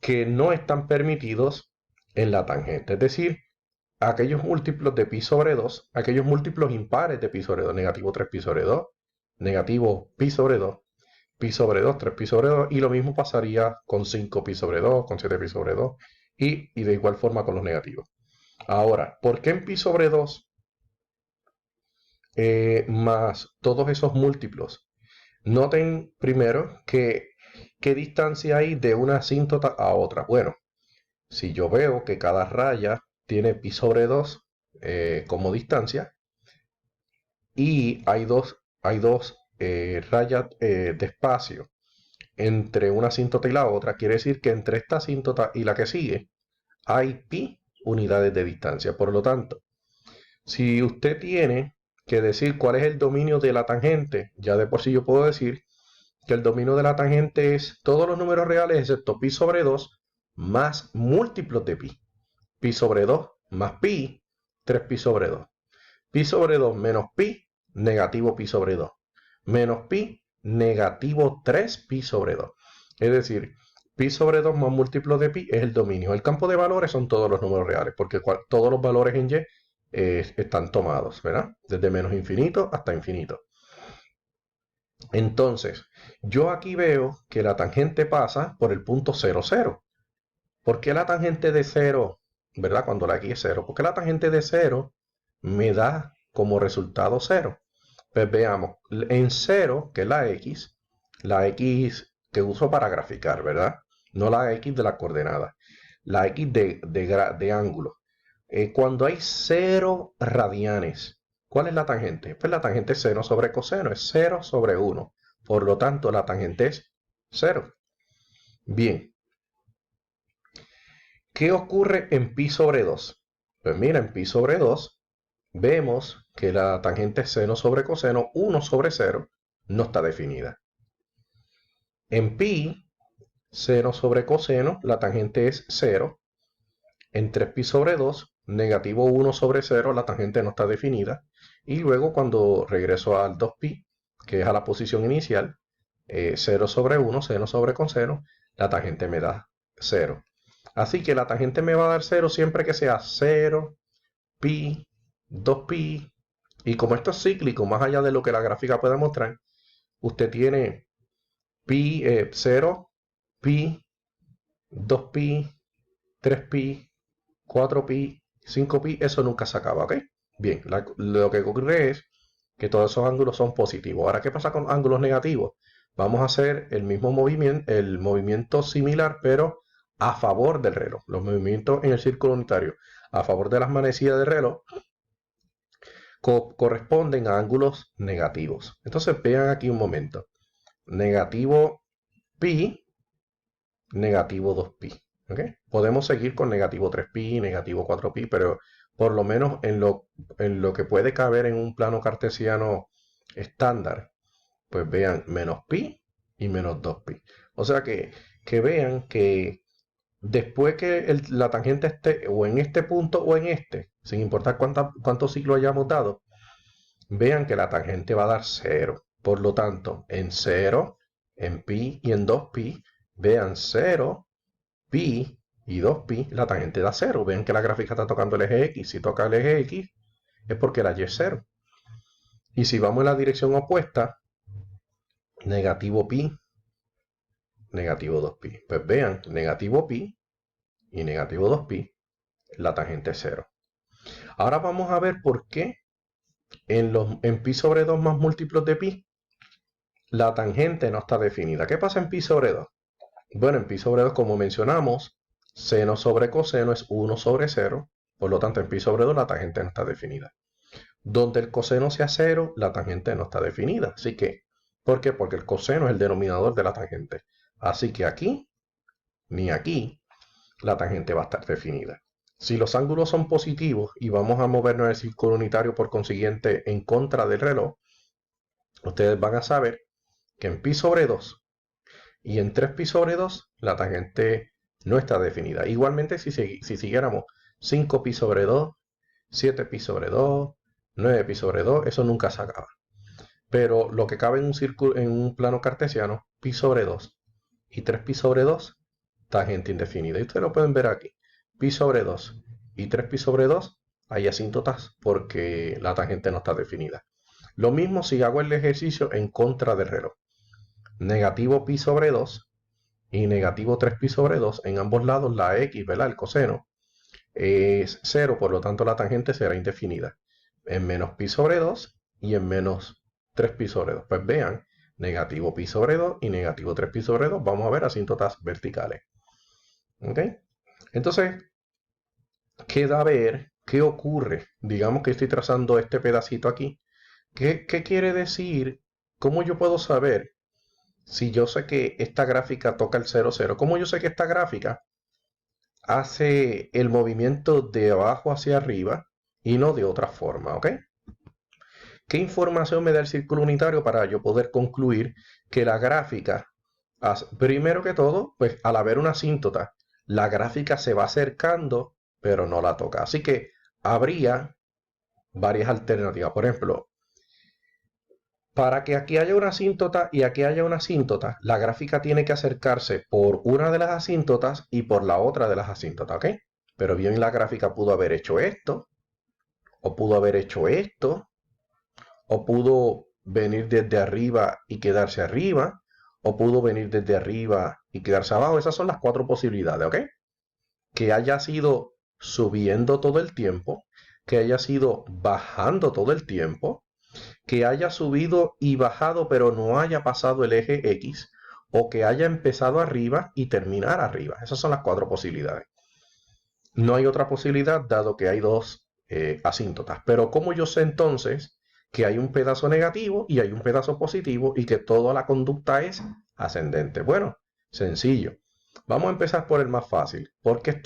no están permitidos en la tangente. Es decir, aquellos múltiplos de pi sobre 2, aquellos múltiplos impares de pi sobre 2, negativo 3pi sobre 2, negativo pi sobre 2, pi sobre 2, 3pi sobre 2, y lo mismo pasaría con 5pi sobre 2, con 7pi sobre 2, y de igual forma con los negativos. Ahora, ¿por qué en pi sobre 2 más todos esos múltiplos? Noten primero que qué distancia hay de una asíntota a otra. Bueno, si yo veo que cada raya tiene pi sobre 2 como distancia y hay dos rayas de espacio entre una asíntota y la otra, quiere decir que entre esta asíntota y la que sigue hay pi unidades de distancia. Por lo tanto, si usted tiene que decir cuál es el dominio de la tangente, ya de por sí yo puedo decir que el dominio de la tangente es todos los números reales excepto pi sobre 2 más múltiplos de pi. Pi sobre 2 más pi, 3pi sobre 2. Pi sobre 2 menos pi, negativo pi sobre 2. Menos pi, negativo 3pi sobre 2. Es decir, pi sobre 2 más múltiplo de pi es el dominio. El campo de valores son todos los números reales, porque todos los valores en y están tomados, ¿verdad? Desde menos infinito hasta infinito. Entonces, yo aquí veo que la tangente pasa por el punto 0, 0. ¿Por qué la tangente de 0, verdad? Cuando la x es 0. ¿Por qué la tangente de 0 me da como resultado 0? Pues veamos, en 0, que es la x que uso para graficar, ¿verdad? No la x de la coordenada, la x de ángulo. Cuando hay 0 radianes, ¿cuál es la tangente? Pues la tangente es seno sobre coseno, es 0 sobre 1. Por lo tanto, la tangente es 0. Bien, ¿qué ocurre en pi sobre 2? Pues mira, en pi sobre 2 vemos que la tangente seno sobre coseno 1 sobre 0 no está definida. En pi, seno sobre coseno, la tangente es 0. En 3pi sobre 2, negativo 1 sobre 0, la tangente no está definida. Y luego cuando regreso al 2pi, que es a la posición inicial, 0 sobre 1, seno sobre coseno, la tangente me da 0. Así que la tangente me va a dar 0 siempre que sea 0, pi, 2pi. Y como esto es cíclico, más allá de lo que la gráfica pueda mostrar, usted tiene pi, 0, pi, 2pi, 3pi, 4pi, 5pi, eso nunca se acaba, ¿ok? Bien, lo que ocurre es que todos esos ángulos son positivos. Ahora, ¿qué pasa con ángulos negativos? Vamos a hacer el mismo movimiento, el movimiento similar, pero a favor del reloj. Los movimientos en el círculo unitario a favor de las manecillas del reloj corresponden a ángulos negativos. Entonces vean aquí un momento. Negativo pi negativo 2pi. ¿Ok? Podemos seguir con negativo 3pi, negativo 4pi, pero por lo menos en lo que puede caber en un plano cartesiano estándar, pues vean menos pi y menos 2pi. O sea que vean que después que la tangente esté o en este punto o en este, sin importar cuántos ciclos hayamos dado, vean que la tangente va a dar 0. Por lo tanto, en 0, en pi y en 2pi, vean 0, pi y 2pi, la tangente da 0. Vean que la gráfica está tocando el eje X. Si toca el eje X, es porque la Y es 0. Y si vamos en la dirección opuesta, negativo pi, negativo 2pi. Pues vean, negativo pi y negativo 2pi, la tangente es 0. Ahora vamos a ver por qué en pi sobre 2 más múltiplos de pi, la tangente no está definida. ¿Qué pasa en pi sobre 2? Bueno, en pi sobre 2, como mencionamos, seno sobre coseno es 1 sobre 0. Por lo tanto, en pi sobre 2 la tangente no está definida. Donde el coseno sea 0, la tangente no está definida. Así que, ¿por qué? Porque el coseno es el denominador de la tangente. Así que aquí, ni aquí, la tangente va a estar definida. Si los ángulos son positivos y vamos a movernos en el círculo unitario por consiguiente en contra del reloj, ustedes van a saber que en pi sobre 2 y en 3pi sobre 2 la tangente no está definida. Igualmente si siguiéramos 5pi sobre 2, 7pi sobre 2, 9pi sobre 2, eso nunca se acaba. Pero lo que cabe en un círculo, en un plano cartesiano, pi sobre 2 y 3pi sobre 2, tangente indefinida. Y ustedes lo pueden ver aquí. Pi sobre 2 y 3pi sobre 2 hay asíntotas porque la tangente no está definida. Lo mismo si hago el ejercicio en contra del reloj. Negativo pi sobre 2 y negativo 3pi sobre 2, en ambos lados la x, ¿verdad? El coseno es 0, por lo tanto la tangente será indefinida. En menos pi sobre 2 y en menos 3pi sobre 2. Pues vean, negativo pi sobre 2 y negativo 3pi sobre 2, vamos a ver asíntotas verticales. ¿Ok? Entonces, queda ver qué ocurre. Digamos que estoy trazando este pedacito aquí. ¿Qué quiere decir? ¿Cómo yo puedo saber si yo sé que esta gráfica toca el 0, 0? ¿Cómo yo sé que esta gráfica hace el movimiento de abajo hacia arriba y no de otra forma? ¿Ok? ¿Qué información me da el círculo unitario para yo poder concluir que la gráfica, primero que todo, pues al haber una asíntota, la gráfica se va acercando, pero no la toca? Así que habría varias alternativas. Por ejemplo, para que aquí haya una asíntota y aquí haya una asíntota, la gráfica tiene que acercarse por una de las asíntotas y por la otra de las asíntotas, ¿ok? Pero bien, la gráfica pudo haber hecho esto, o pudo haber hecho esto, o pudo venir desde arriba y quedarse arriba, o pudo venir desde arriba y quedarse abajo. Esas son las 4 posibilidades, ¿ok? Que haya sido subiendo todo el tiempo, que haya sido bajando todo el tiempo, que haya subido y bajado pero no haya pasado el eje X, o que haya empezado arriba y terminar arriba. Esas son las 4 posibilidades. No hay otra posibilidad dado que hay dos asíntotas. Pero ¿cómo yo sé entonces que hay un pedazo negativo y hay un pedazo positivo y que toda la conducta es ascendente? Bueno, sencillo. Vamos a empezar por el más fácil. Porque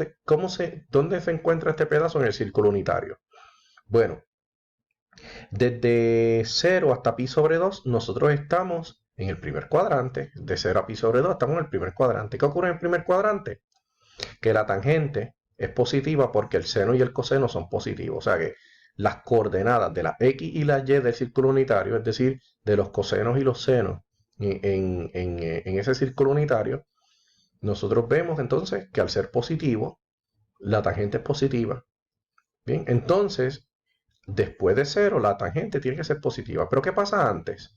¿dónde se encuentra este pedazo en el círculo unitario? Bueno, desde 0 hasta pi sobre 2, nosotros estamos en el primer cuadrante. De 0 a pi sobre 2 estamos en el primer cuadrante. ¿Qué ocurre en el primer cuadrante? Que la tangente es positiva porque el seno y el coseno son positivos. O sea que las coordenadas de la x y la y del círculo unitario, es decir, de los cosenos y los senos en ese círculo unitario, nosotros vemos entonces que al ser positivo, la tangente es positiva. Bien, entonces, después de 0, la tangente tiene que ser positiva. Pero ¿qué pasa antes?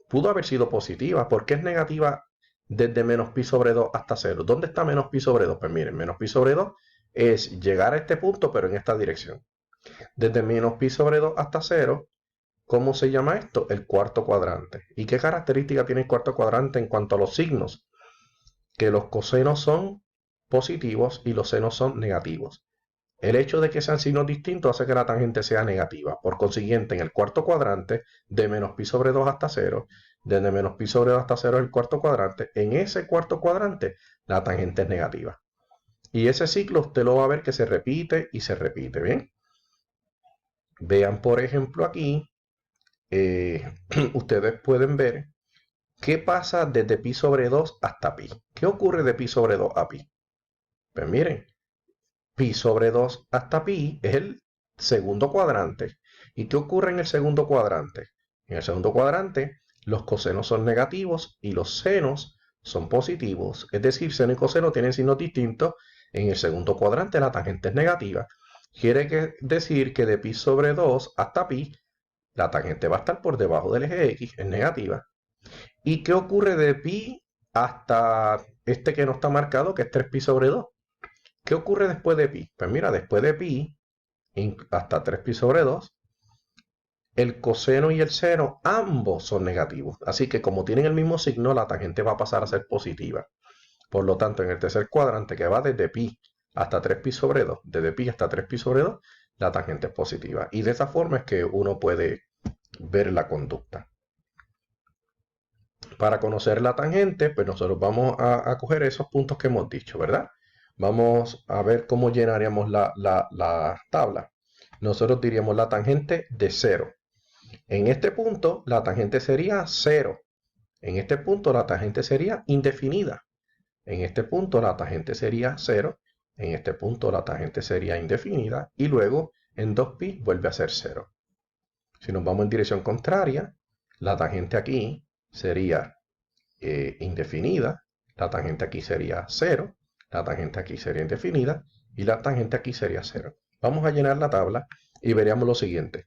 Pudo haber sido positiva. ¿Por qué es negativa desde menos pi sobre 2 hasta 0? ¿Dónde está menos pi sobre 2? Pues miren, menos pi sobre 2 es llegar a este punto, pero en esta dirección. Desde menos pi sobre 2 hasta 0, ¿cómo se llama esto? El cuarto cuadrante. ¿Y qué característica tiene el cuarto cuadrante en cuanto a los signos? Que los cosenos son positivos y los senos son negativos. El hecho de que sean signos distintos hace que la tangente sea negativa. Por consiguiente, en el cuarto cuadrante, de menos pi sobre 2 hasta 0, desde menos pi sobre 2 hasta 0 es el cuarto cuadrante. En ese cuarto cuadrante, la tangente es negativa. Y ese ciclo usted lo va a ver que se repite y se repite, ¿bien? Vean, por ejemplo, aquí, ustedes pueden ver qué pasa desde pi sobre 2 hasta pi. ¿Qué ocurre de pi sobre 2 a pi? Pues miren, pi sobre 2 hasta pi es el segundo cuadrante. ¿Y qué ocurre en el segundo cuadrante? En el segundo cuadrante, los cosenos son negativos y los senos son positivos. Es decir, seno y coseno tienen signos distintos. En el segundo cuadrante, la tangente es negativa. Quiere decir que de pi sobre 2 hasta pi, la tangente va a estar por debajo del eje X, es negativa. ¿Y qué ocurre de pi hasta este que no está marcado, que es 3pi sobre 2? ¿Qué ocurre después de pi? Pues mira, después de pi, hasta 3pi sobre 2, el coseno y el seno ambos son negativos. Así que como tienen el mismo signo, la tangente va a pasar a ser positiva. Por lo tanto, en el tercer cuadrante, que va desde pi hasta 3pi sobre 2, desde pi hasta 3pi sobre 2, la tangente es positiva. Y de esa forma es que uno puede ver la conducta. Para conocer la tangente, pues nosotros vamos a coger esos puntos que hemos dicho, ¿verdad? Vamos a ver cómo llenaríamos la tabla. Nosotros diríamos la tangente de 0. En este punto, la tangente sería 0. En este punto, la tangente sería indefinida. En este punto, la tangente sería 0. En este punto, la tangente sería indefinida. Y luego, en 2pi, vuelve a ser 0. Si nos vamos en dirección contraria, la tangente aquí sería indefinida. La tangente aquí sería 0. La tangente aquí sería indefinida. Y la tangente aquí sería 0. Vamos a llenar la tabla y veríamos lo siguiente.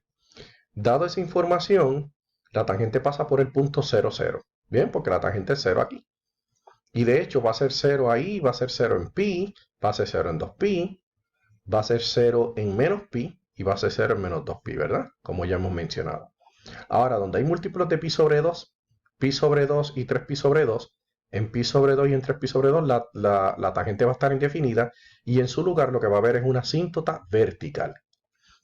Dado esa información, la tangente pasa por el punto 0, 0. Bien, porque la tangente es 0 aquí. Y de hecho va a ser 0 ahí, va a ser 0 en pi, va a ser 0 en 2pi, va a ser 0 en menos pi y va a ser 0 en menos 2pi, ¿verdad? Como ya hemos mencionado. Ahora, donde hay múltiplos de pi sobre 2 y 3pi sobre 2, en pi sobre 2 y en 3pi sobre 2 la tangente va a estar indefinida y en su lugar lo que va a haber es una asíntota vertical.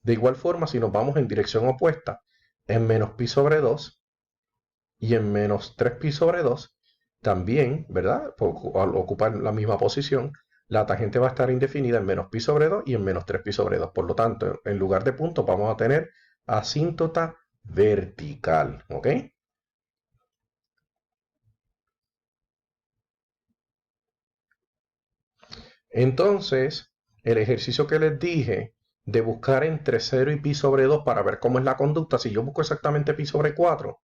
De igual forma, si nos vamos en dirección opuesta, en menos pi sobre 2 y en menos 3pi sobre 2, también, ¿verdad? Al ocupar la misma posición, la tangente va a estar indefinida en menos pi sobre 2 y en menos 3pi sobre 2. Por lo tanto, en lugar de puntos vamos a tener asíntota vertical, ¿ok? Entonces, el ejercicio que les dije de buscar entre 0 y pi sobre 2 para ver cómo es la conducta, si yo busco exactamente pi sobre 4,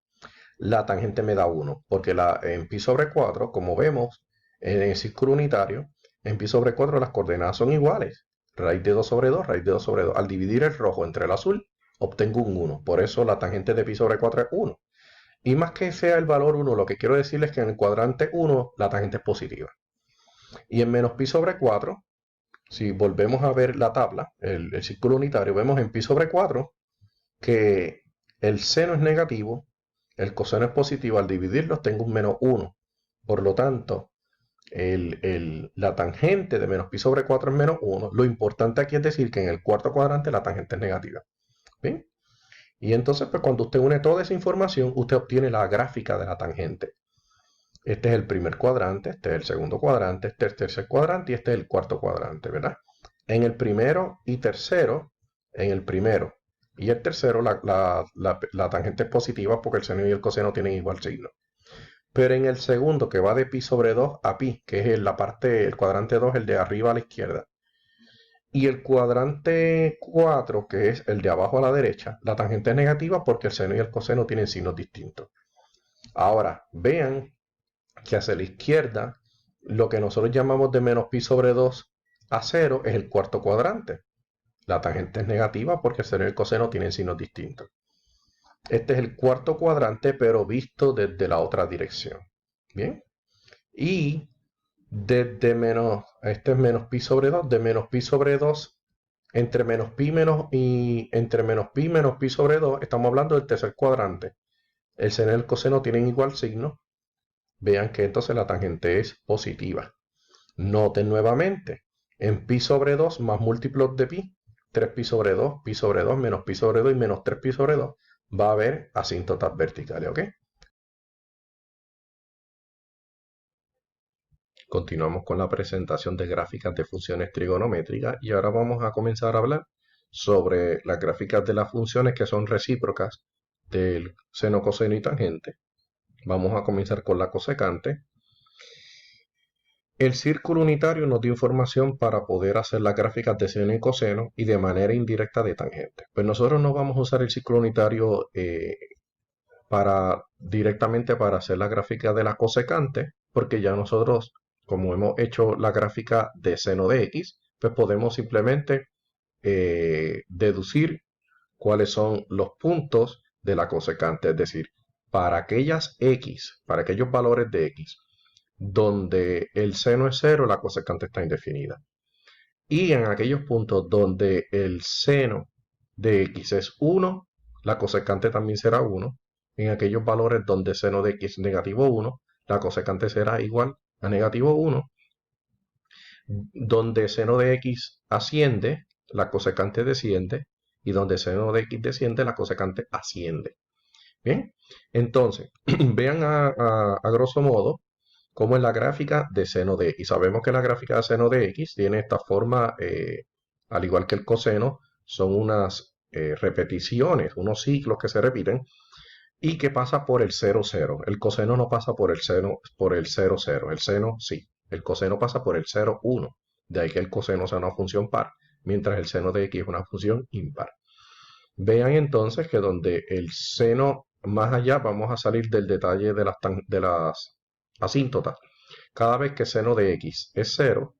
la tangente me da 1, porque en pi sobre 4, como vemos en el círculo unitario, en pi sobre 4 las coordenadas son iguales. Raíz de 2 sobre 2, raíz de 2 sobre 2. Al dividir el rojo entre el azul, obtengo un 1. Por eso la tangente de pi sobre 4 es 1. Y más que sea el valor 1, lo que quiero decirles es que en el cuadrante 1 la tangente es positiva. Y en menos pi sobre 4, si volvemos a ver la tabla, el círculo unitario, vemos en pi sobre 4 que el seno es negativo, el coseno es positivo. Al dividirlos tengo un menos 1. Por lo tanto, la tangente de menos pi sobre 4 es menos 1. Lo importante aquí es decir que en el cuarto cuadrante la tangente es negativa. ¿Bien? Y entonces, pues cuando usted une toda esa información, usted obtiene la gráfica de la tangente. Este es el primer cuadrante, este es el segundo cuadrante, este es el tercer cuadrante y este es el cuarto cuadrante, ¿verdad? En el primero y tercero, en el primero y el tercero, la tangente es positiva porque el seno y el coseno tienen igual signo. Pero en el segundo, que va de pi sobre 2 a pi, que es la parte, el cuadrante 2, el de arriba a la izquierda, y el cuadrante 4, que es el de abajo a la derecha, la tangente es negativa porque el seno y el coseno tienen signos distintos. Ahora, vean que hacia la izquierda, lo que nosotros llamamos de menos pi sobre 2 a 0 es el cuarto cuadrante. La tangente es negativa porque el seno y el coseno tienen signos distintos. Este es el cuarto cuadrante, pero visto desde la otra dirección. Bien. Y desde este es menos pi sobre 2, de menos pi sobre 2, entre menos pi menos pi sobre 2, estamos hablando del tercer cuadrante. El seno y el coseno tienen igual signo. Vean que entonces la tangente es positiva. Noten nuevamente, en pi sobre 2 más múltiplos de pi, 3pi sobre 2, pi sobre 2, menos pi sobre 2 y menos 3pi sobre 2, va a haber asíntotas verticales, ¿ok? Continuamos con la presentación de gráficas de funciones trigonométricas y ahora vamos a comenzar a hablar sobre las gráficas de las funciones que son recíprocas del seno, coseno y tangente. Vamos a comenzar con la cosecante. El círculo unitario nos dio información para poder hacer las gráficas de seno y coseno y de manera indirecta de tangente. Pues nosotros no vamos a usar el círculo unitario directamente para hacer la gráfica de la cosecante, porque ya nosotros, como hemos hecho la gráfica de seno de x, pues podemos simplemente deducir cuáles son los puntos de la cosecante, es decir, para aquellas x, para aquellos valores de x, donde el seno es 0, la cosecante está indefinida. Y en aquellos puntos donde el seno de x es 1, la cosecante también será 1. En aquellos valores donde seno de x es negativo 1, la cosecante será igual a negativo 1. Donde seno de x asciende, la cosecante desciende. Y donde seno de x desciende, la cosecante asciende. Bien, entonces, vean a grosso modo cómo es la gráfica de seno de x. Sabemos que la gráfica de seno de x tiene esta forma, al igual que el coseno, son unas repeticiones, unos ciclos que se repiten y que pasa por el 0, 0. El coseno no pasa por el seno, por el 0, 0. El seno sí. El coseno pasa por el 0, 1. De ahí que el coseno sea una función par, mientras el seno de x es una función impar. Vean entonces que donde el seno, más allá, vamos a salir del detalle de las asíntotas. Cada vez que seno de x es 0,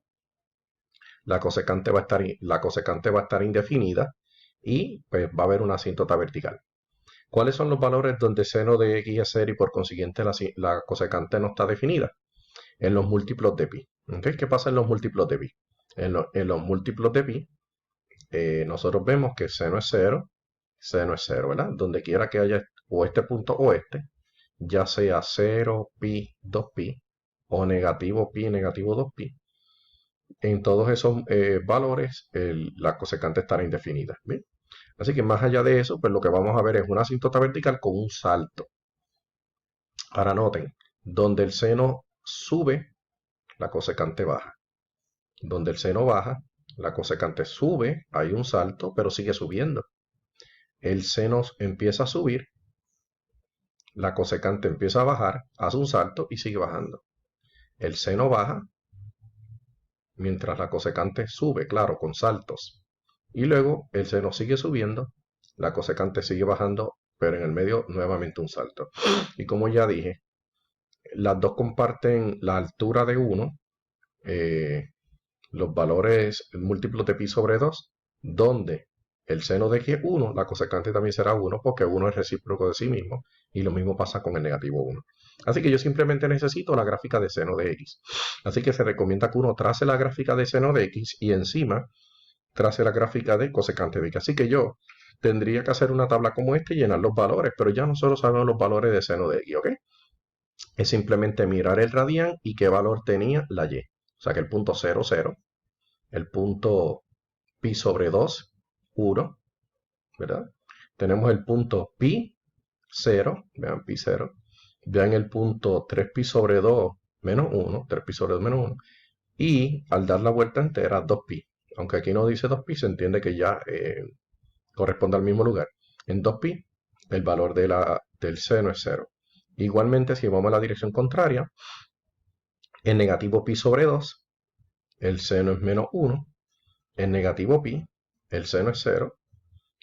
la cosecante va a estar indefinida y pues, va a haber una asíntota vertical. ¿Cuáles son los valores donde seno de x es 0 y por consiguiente la cosecante no está definida? En los múltiplos de pi. ¿Okay? ¿Qué pasa en los múltiplos de pi? En los múltiplos de pi, nosotros vemos que seno es 0, ¿verdad? Donde quiera que haya o este punto o este, ya sea 0, pi, 2pi, o negativo pi, negativo 2pi, en todos esos valores la cosecante estará indefinida. ¿Bien? Así que más allá de eso, pues lo que vamos a ver es una asíntota vertical con un salto. Ahora noten, donde el seno sube, la cosecante baja. Donde el seno baja, la cosecante sube, hay un salto, pero sigue subiendo. El seno empieza a subir, la cosecante empieza a bajar, hace un salto y sigue bajando. El seno baja, mientras la cosecante sube, claro, con saltos. Y luego el seno sigue subiendo, la cosecante sigue bajando, pero en el medio nuevamente un salto. Y como ya dije, las dos comparten la altura de 1, los valores múltiplos de pi sobre 2, donde el seno de x es 1, la cosecante también será 1 porque 1 es recíproco de sí mismo y lo mismo pasa con el negativo 1. Así que yo simplemente necesito la gráfica de seno de x. Así que se recomienda que uno trace la gráfica de seno de x y encima trace la gráfica de cosecante de x. Así que yo tendría que hacer una tabla como esta y llenar los valores, pero ya nosotros sabemos los valores de seno de x, ¿ok? Es simplemente mirar el radián y qué valor tenía la y. O sea que el punto 0, 0, el punto pi sobre 2, 1, ¿verdad? Tenemos el punto pi 0, vean pi 0, vean el punto 3pi sobre 2 menos 1, 3pi sobre 2 menos 1, y al dar la vuelta entera 2pi. Aunque aquí no dice 2pi, se entiende que ya corresponde al mismo lugar. En 2pi, el valor del seno es 0. Igualmente, si vamos a la dirección contraria, en negativo pi sobre 2, el seno es menos 1. En negativo pi, el seno es 0.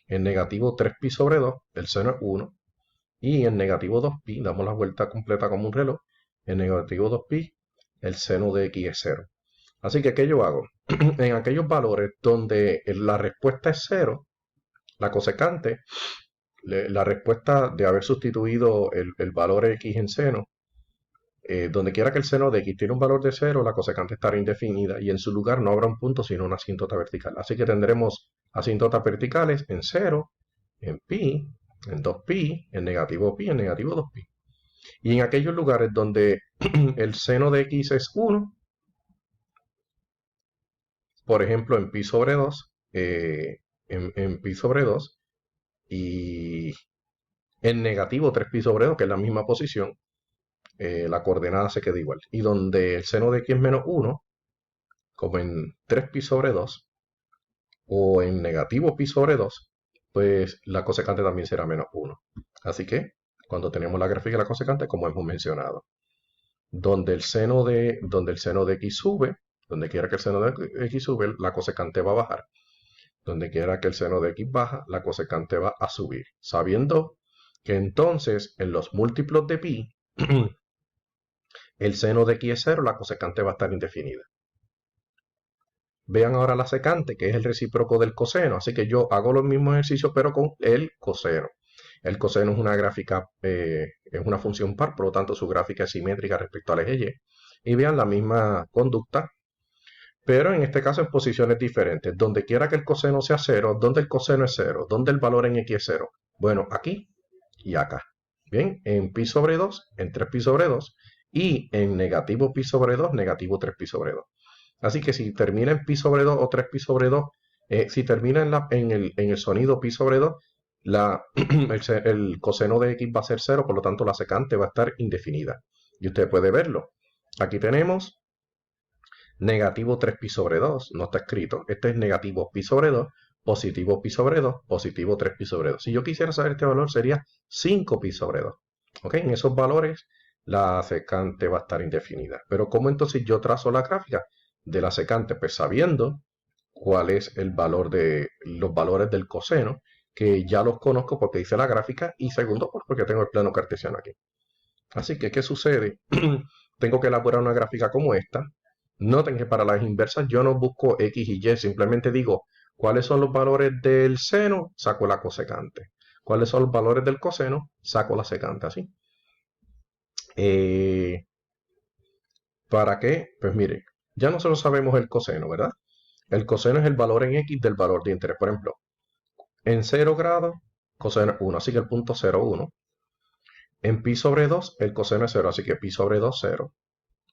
En negativo 3pi sobre 2, el seno es 1. Y en negativo 2pi, damos la vuelta completa como un reloj, en negativo 2pi, el seno de x es 0. Así que, ¿qué yo hago? En aquellos valores donde la respuesta es 0, la cosecante, la respuesta de haber sustituido el valor x en seno, donde quiera que el seno de x tiene un valor de 0, la cosecante estará indefinida y en su lugar no habrá un punto sino una asíntota vertical. Así que tendremos asíntotas verticales en 0, en pi, en 2pi, en negativo pi, en negativo 2pi. Y en aquellos lugares donde el seno de x es 1, por ejemplo en pi sobre 2, en pi sobre 2 y en negativo 3pi sobre 2, que es la misma posición, la coordenada se queda igual. Y donde el seno de x es menos 1, como en 3pi sobre 2, o en negativo pi sobre 2, pues la cosecante también será menos 1. Así que, cuando tenemos la gráfica de la cosecante, como hemos mencionado, donde el seno de x sube, donde quiera que el seno de x sube, la cosecante va a bajar. Donde quiera que el seno de x baja, la cosecante va a subir. Sabiendo que entonces en los múltiplos de pi, el seno de x es 0, la cosecante va a estar indefinida. Vean ahora la secante, que es el recíproco del coseno. Así que yo hago los mismos ejercicios, pero con el coseno. El coseno es una gráfica, es una función par, por lo tanto su gráfica es simétrica respecto al eje Y. Y vean la misma conducta, pero en este caso en posiciones diferentes. Donde quiera que el coseno sea 0, donde el coseno es 0, donde el valor en x es 0. Bueno, aquí y acá. Bien, en pi sobre 2, en 3pi sobre 2, y en negativo pi sobre 2, negativo 3pi sobre 2. Así que si termina en pi sobre 2 o 3pi sobre 2, si termina en el sonido pi sobre 2, el coseno de x va a ser 0, por lo tanto la secante va a estar indefinida. Y usted puede verlo. Aquí tenemos negativo 3pi sobre 2, no está escrito. Este es negativo pi sobre 2, positivo pi sobre 2, positivo 3pi sobre 2. Si yo quisiera saber este valor, sería 5pi sobre 2. ¿Ok? En esos valores la secante va a estar indefinida. Pero ¿cómo entonces yo trazo la gráfica de la secante? Pues sabiendo cuál es el valor de los valores del coseno, que ya los conozco porque hice la gráfica, y segundo, porque tengo el plano cartesiano aquí. Así que, ¿qué sucede? Tengo que elaborar una gráfica como esta. Noten que para las inversas yo no busco x y y, simplemente digo cuáles son los valores del seno, saco la cosecante. ¿Cuáles son los valores del coseno? Saco la secante, así. ¿Para qué? Pues mire, ya nosotros sabemos el coseno, ¿verdad? El coseno es el valor en x del valor de interés. Por ejemplo, en 0 grados, coseno es 1, así que el punto 0,1. En pi sobre 2, el coseno es 0, así que pi sobre 2, 0.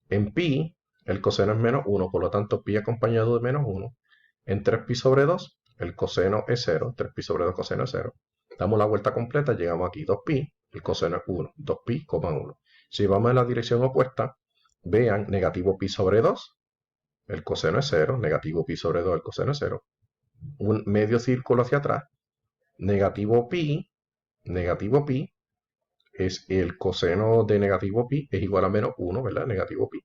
En pi, el coseno es menos 1, por lo tanto pi acompañado de menos 1. En 3pi sobre 2, el coseno es 0, 3pi sobre 2 coseno es 0. Damos la vuelta completa, llegamos aquí, 2pi, el coseno es 1, 2pi, 1. Si vamos en la dirección opuesta, vean, negativo pi sobre 2, el coseno es 0, negativo pi sobre 2, el coseno es 0. Un medio círculo hacia atrás, negativo pi, es el coseno de negativo pi, es igual a menos 1, ¿verdad? Negativo pi.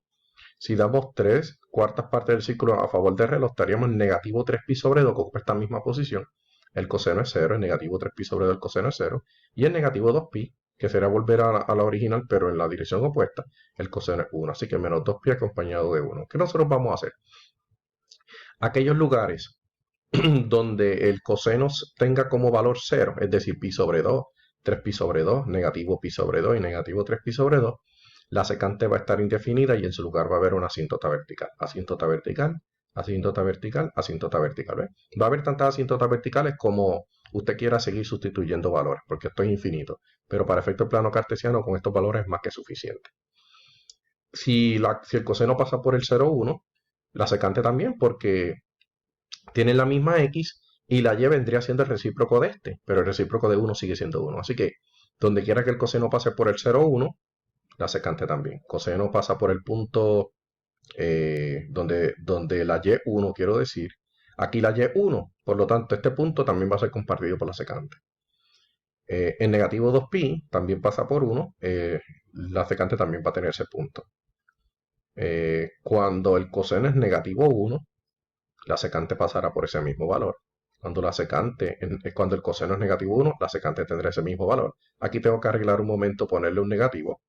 Si damos 3/4 partes del círculo a favor del reloj, estaríamos en negativo 3pi sobre 2, que ocupa esta misma posición. El coseno es 0, el negativo 3pi sobre 2, el coseno es 0. Y el negativo 2pi, que será volver a la original, pero en la dirección opuesta, el coseno es 1. Así que menos 2pi acompañado de 1. ¿Qué nosotros vamos a hacer? Aquellos lugares donde el coseno tenga como valor 0, es decir, pi sobre 2, 3pi sobre 2, negativo pi sobre 2 y negativo 3pi sobre 2, la secante va a estar indefinida y en su lugar va a haber una asíntota vertical. Asíntota vertical, asíntota vertical, asíntota vertical. ¿Ves? Va a haber tantas asíntotas verticales como usted quiera seguir sustituyendo valores, porque esto es infinito. Pero para efecto plano cartesiano, con estos valores es más que suficiente. Si el coseno pasa por el 0,1, la secante también, porque tienen la misma x y la y vendría siendo el recíproco de este, pero el recíproco de 1 sigue siendo 1. Así que donde quiera que el coseno pase por el 0,1, la secante también. Coseno pasa por el punto donde la y1, quiero decir, aquí la y1, por lo tanto este punto también va a ser compartido por la secante. En negativo 2pi también pasa por 1, la secante también va a tener ese punto. Cuando el coseno es negativo 1, la secante pasará por ese mismo valor. Cuando el coseno es negativo 1, la secante tendrá ese mismo valor. Aquí tengo que arreglar un momento, ponerle un negativo.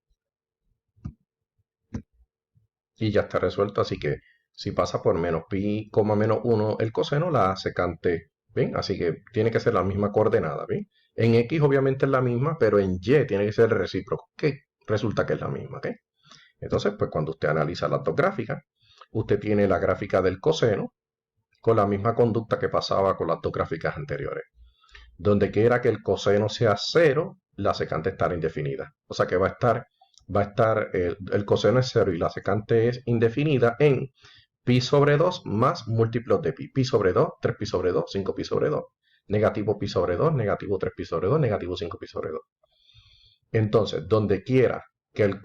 Y ya está resuelto, así que si pasa por menos pi, menos 1 el coseno, la secante, ¿ven? Así que tiene que ser la misma coordenada, ¿ven? En x obviamente es la misma, pero en y tiene que ser el recíproco, que resulta que es la misma, ¿ok? Entonces, pues cuando usted analiza las dos gráficas, usted tiene la gráfica del coseno con la misma conducta que pasaba con las dos gráficas anteriores. Donde quiera que el coseno sea 0, la secante estará indefinida. O sea que va a estar el coseno es 0 y la secante es indefinida en pi sobre 2 más múltiplos de pi. Pi sobre 2, 3pi sobre 2, 5pi sobre 2. Negativo pi sobre 2, negativo 3pi sobre 2, negativo 5pi sobre 2. Entonces, donde quiera que el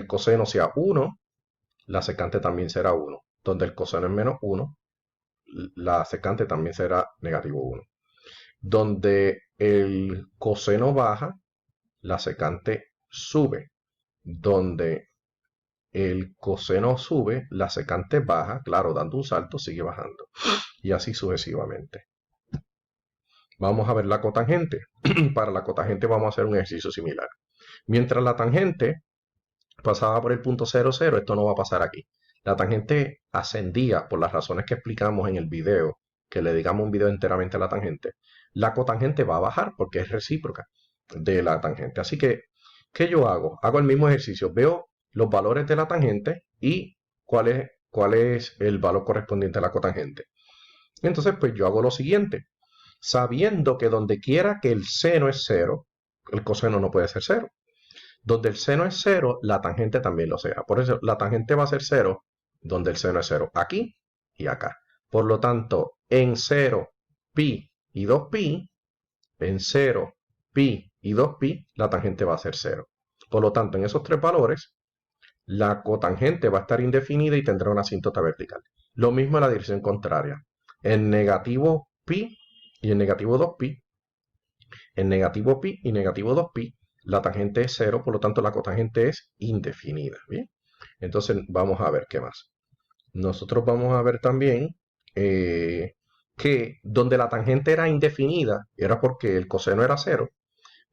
coseno sea 1, la secante también será 1. Donde el coseno es menos 1, la secante también será negativo 1. Donde el coseno baja, la secante sube. Donde el coseno sube, la secante baja, claro, dando un salto sigue bajando. Y así sucesivamente. Vamos a ver la cotangente. Para la cotangente vamos a hacer un ejercicio similar. Mientras la tangente pasaba por el punto 0, 0, esto no va a pasar aquí. La tangente ascendía por las razones que explicamos en el video, que le digamos un video enteramente a la tangente. La cotangente va a bajar porque es recíproca de la tangente. Así que, ¿qué yo hago? Hago el mismo ejercicio. Veo los valores de la tangente y cuál es el valor correspondiente a la cotangente. Entonces, pues yo hago lo siguiente. Sabiendo que donde quiera que el seno es 0, el coseno no puede ser 0. Donde el seno es 0, la tangente también lo sea. Por eso la tangente va a ser 0 donde el seno es 0. Aquí y acá. Por lo tanto, en 0, pi y 2pi, en 0, pi y 2pi, la tangente va a ser 0. Por lo tanto, en esos tres valores, la cotangente va a estar indefinida y tendrá una asíntota vertical. Lo mismo en la dirección contraria. En negativo pi y en negativo 2pi, en negativo pi y negativo 2pi, la tangente es 0, por lo tanto la cotangente es indefinida. ¿Bien? Entonces vamos a ver qué más. Nosotros vamos a ver también que donde la tangente era indefinida, era porque el coseno era 0,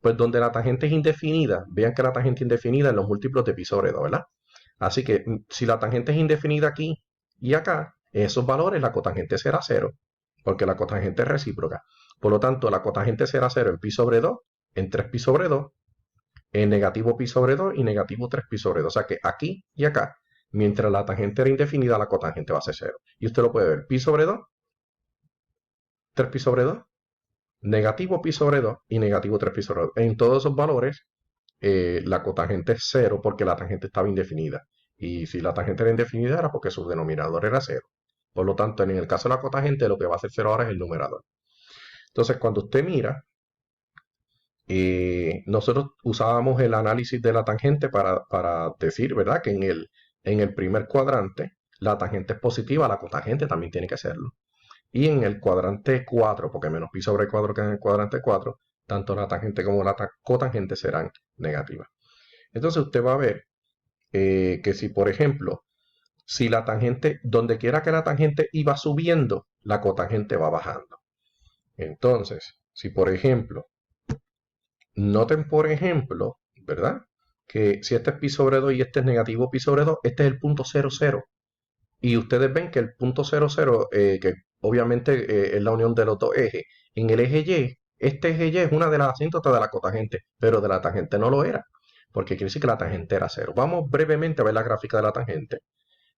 pues donde la tangente es indefinida, vean que la tangente indefinida en los múltiplos de pi sobre 2, ¿verdad? Así que si la tangente es indefinida aquí y acá, esos valores la cotangente será 0, porque la cotangente es recíproca. Por lo tanto, la cotangente será 0 en pi sobre 2, en 3pi sobre 2, en negativo pi sobre 2 y negativo 3pi sobre 2. O sea que aquí y acá, mientras la tangente era indefinida, la cotangente va a ser 0. Y usted lo puede ver, pi sobre 2, 3pi sobre 2, negativo pi sobre 2 y negativo 3pi sobre 2. En todos esos valores, la cotangente es 0 porque la tangente estaba indefinida. Y si la tangente era indefinida era porque su denominador era 0. Por lo tanto, en el caso de la cotangente, lo que va a ser 0 ahora es el numerador. Entonces, cuando usted mira, nosotros usábamos el análisis de la tangente para decir, ¿verdad? Que en el primer cuadrante la tangente es positiva, la cotangente también tiene que serlo. Y en el cuadrante 4, porque menos pi sobre 4 que en el cuadrante 4, tanto la tangente como la cotangente serán negativas. Entonces usted va a ver que si, por ejemplo, si la tangente, donde quiera que la tangente iba subiendo, la cotangente va bajando. Entonces, si por ejemplo, noten por ejemplo, ¿verdad? Que si este es pi sobre 2 y este es negativo pi sobre 2, este es el punto 0, 0. Y ustedes ven que el punto 0, 0, que obviamente es la unión de los dos ejes, en el eje Y, este eje Y es una de las asíntotas de la cotangente, pero de la tangente no lo era, porque quiere decir que la tangente era 0. Vamos brevemente a ver la gráfica de la tangente.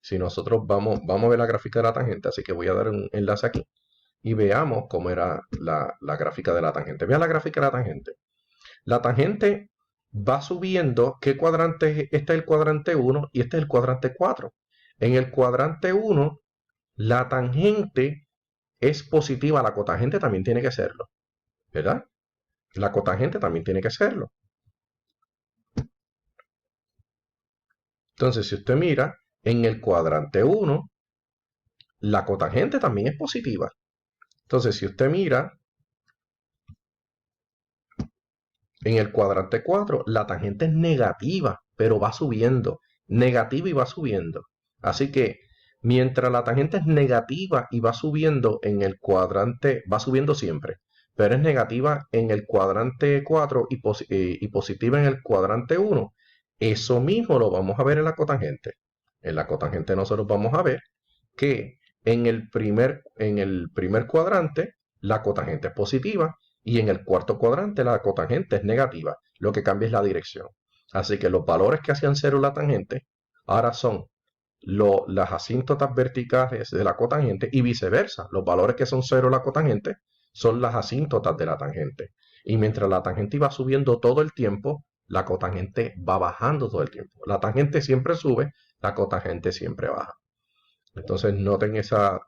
Si nosotros vamos a ver la gráfica de la tangente, así que voy a dar un enlace aquí y veamos cómo era la gráfica de la tangente. Vean la gráfica de la tangente. La tangente va subiendo. ¿Qué cuadrante es? Este es el cuadrante 1 y este es el cuadrante 4. En el cuadrante 1, la tangente es positiva, la cotangente también tiene que serlo, ¿verdad? La cotangente también tiene que serlo. Entonces, si usted mira, en el cuadrante 1, la cotangente también es positiva. Entonces, si usted mira, en el cuadrante 4, la tangente es negativa, pero va subiendo. Negativa y va subiendo. Así que mientras la tangente es negativa y va subiendo en el cuadrante, va subiendo siempre, pero es negativa en el cuadrante 4 y positiva en el cuadrante 1, eso mismo lo vamos a ver en la cotangente. En la cotangente nosotros vamos a ver que en el primer cuadrante la cotangente es positiva y en el cuarto cuadrante la cotangente es negativa. Lo que cambia es la dirección. Así que los valores que hacían 0 la tangente ahora son las asíntotas verticales de la cotangente y viceversa. Los valores que son 0 la cotangente son las asíntotas de la tangente. Y mientras la tangente va subiendo todo el tiempo, la cotangente va bajando todo el tiempo. La tangente siempre sube, la cotangente siempre baja. Entonces noten esa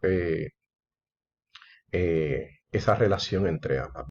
relación entre ambas.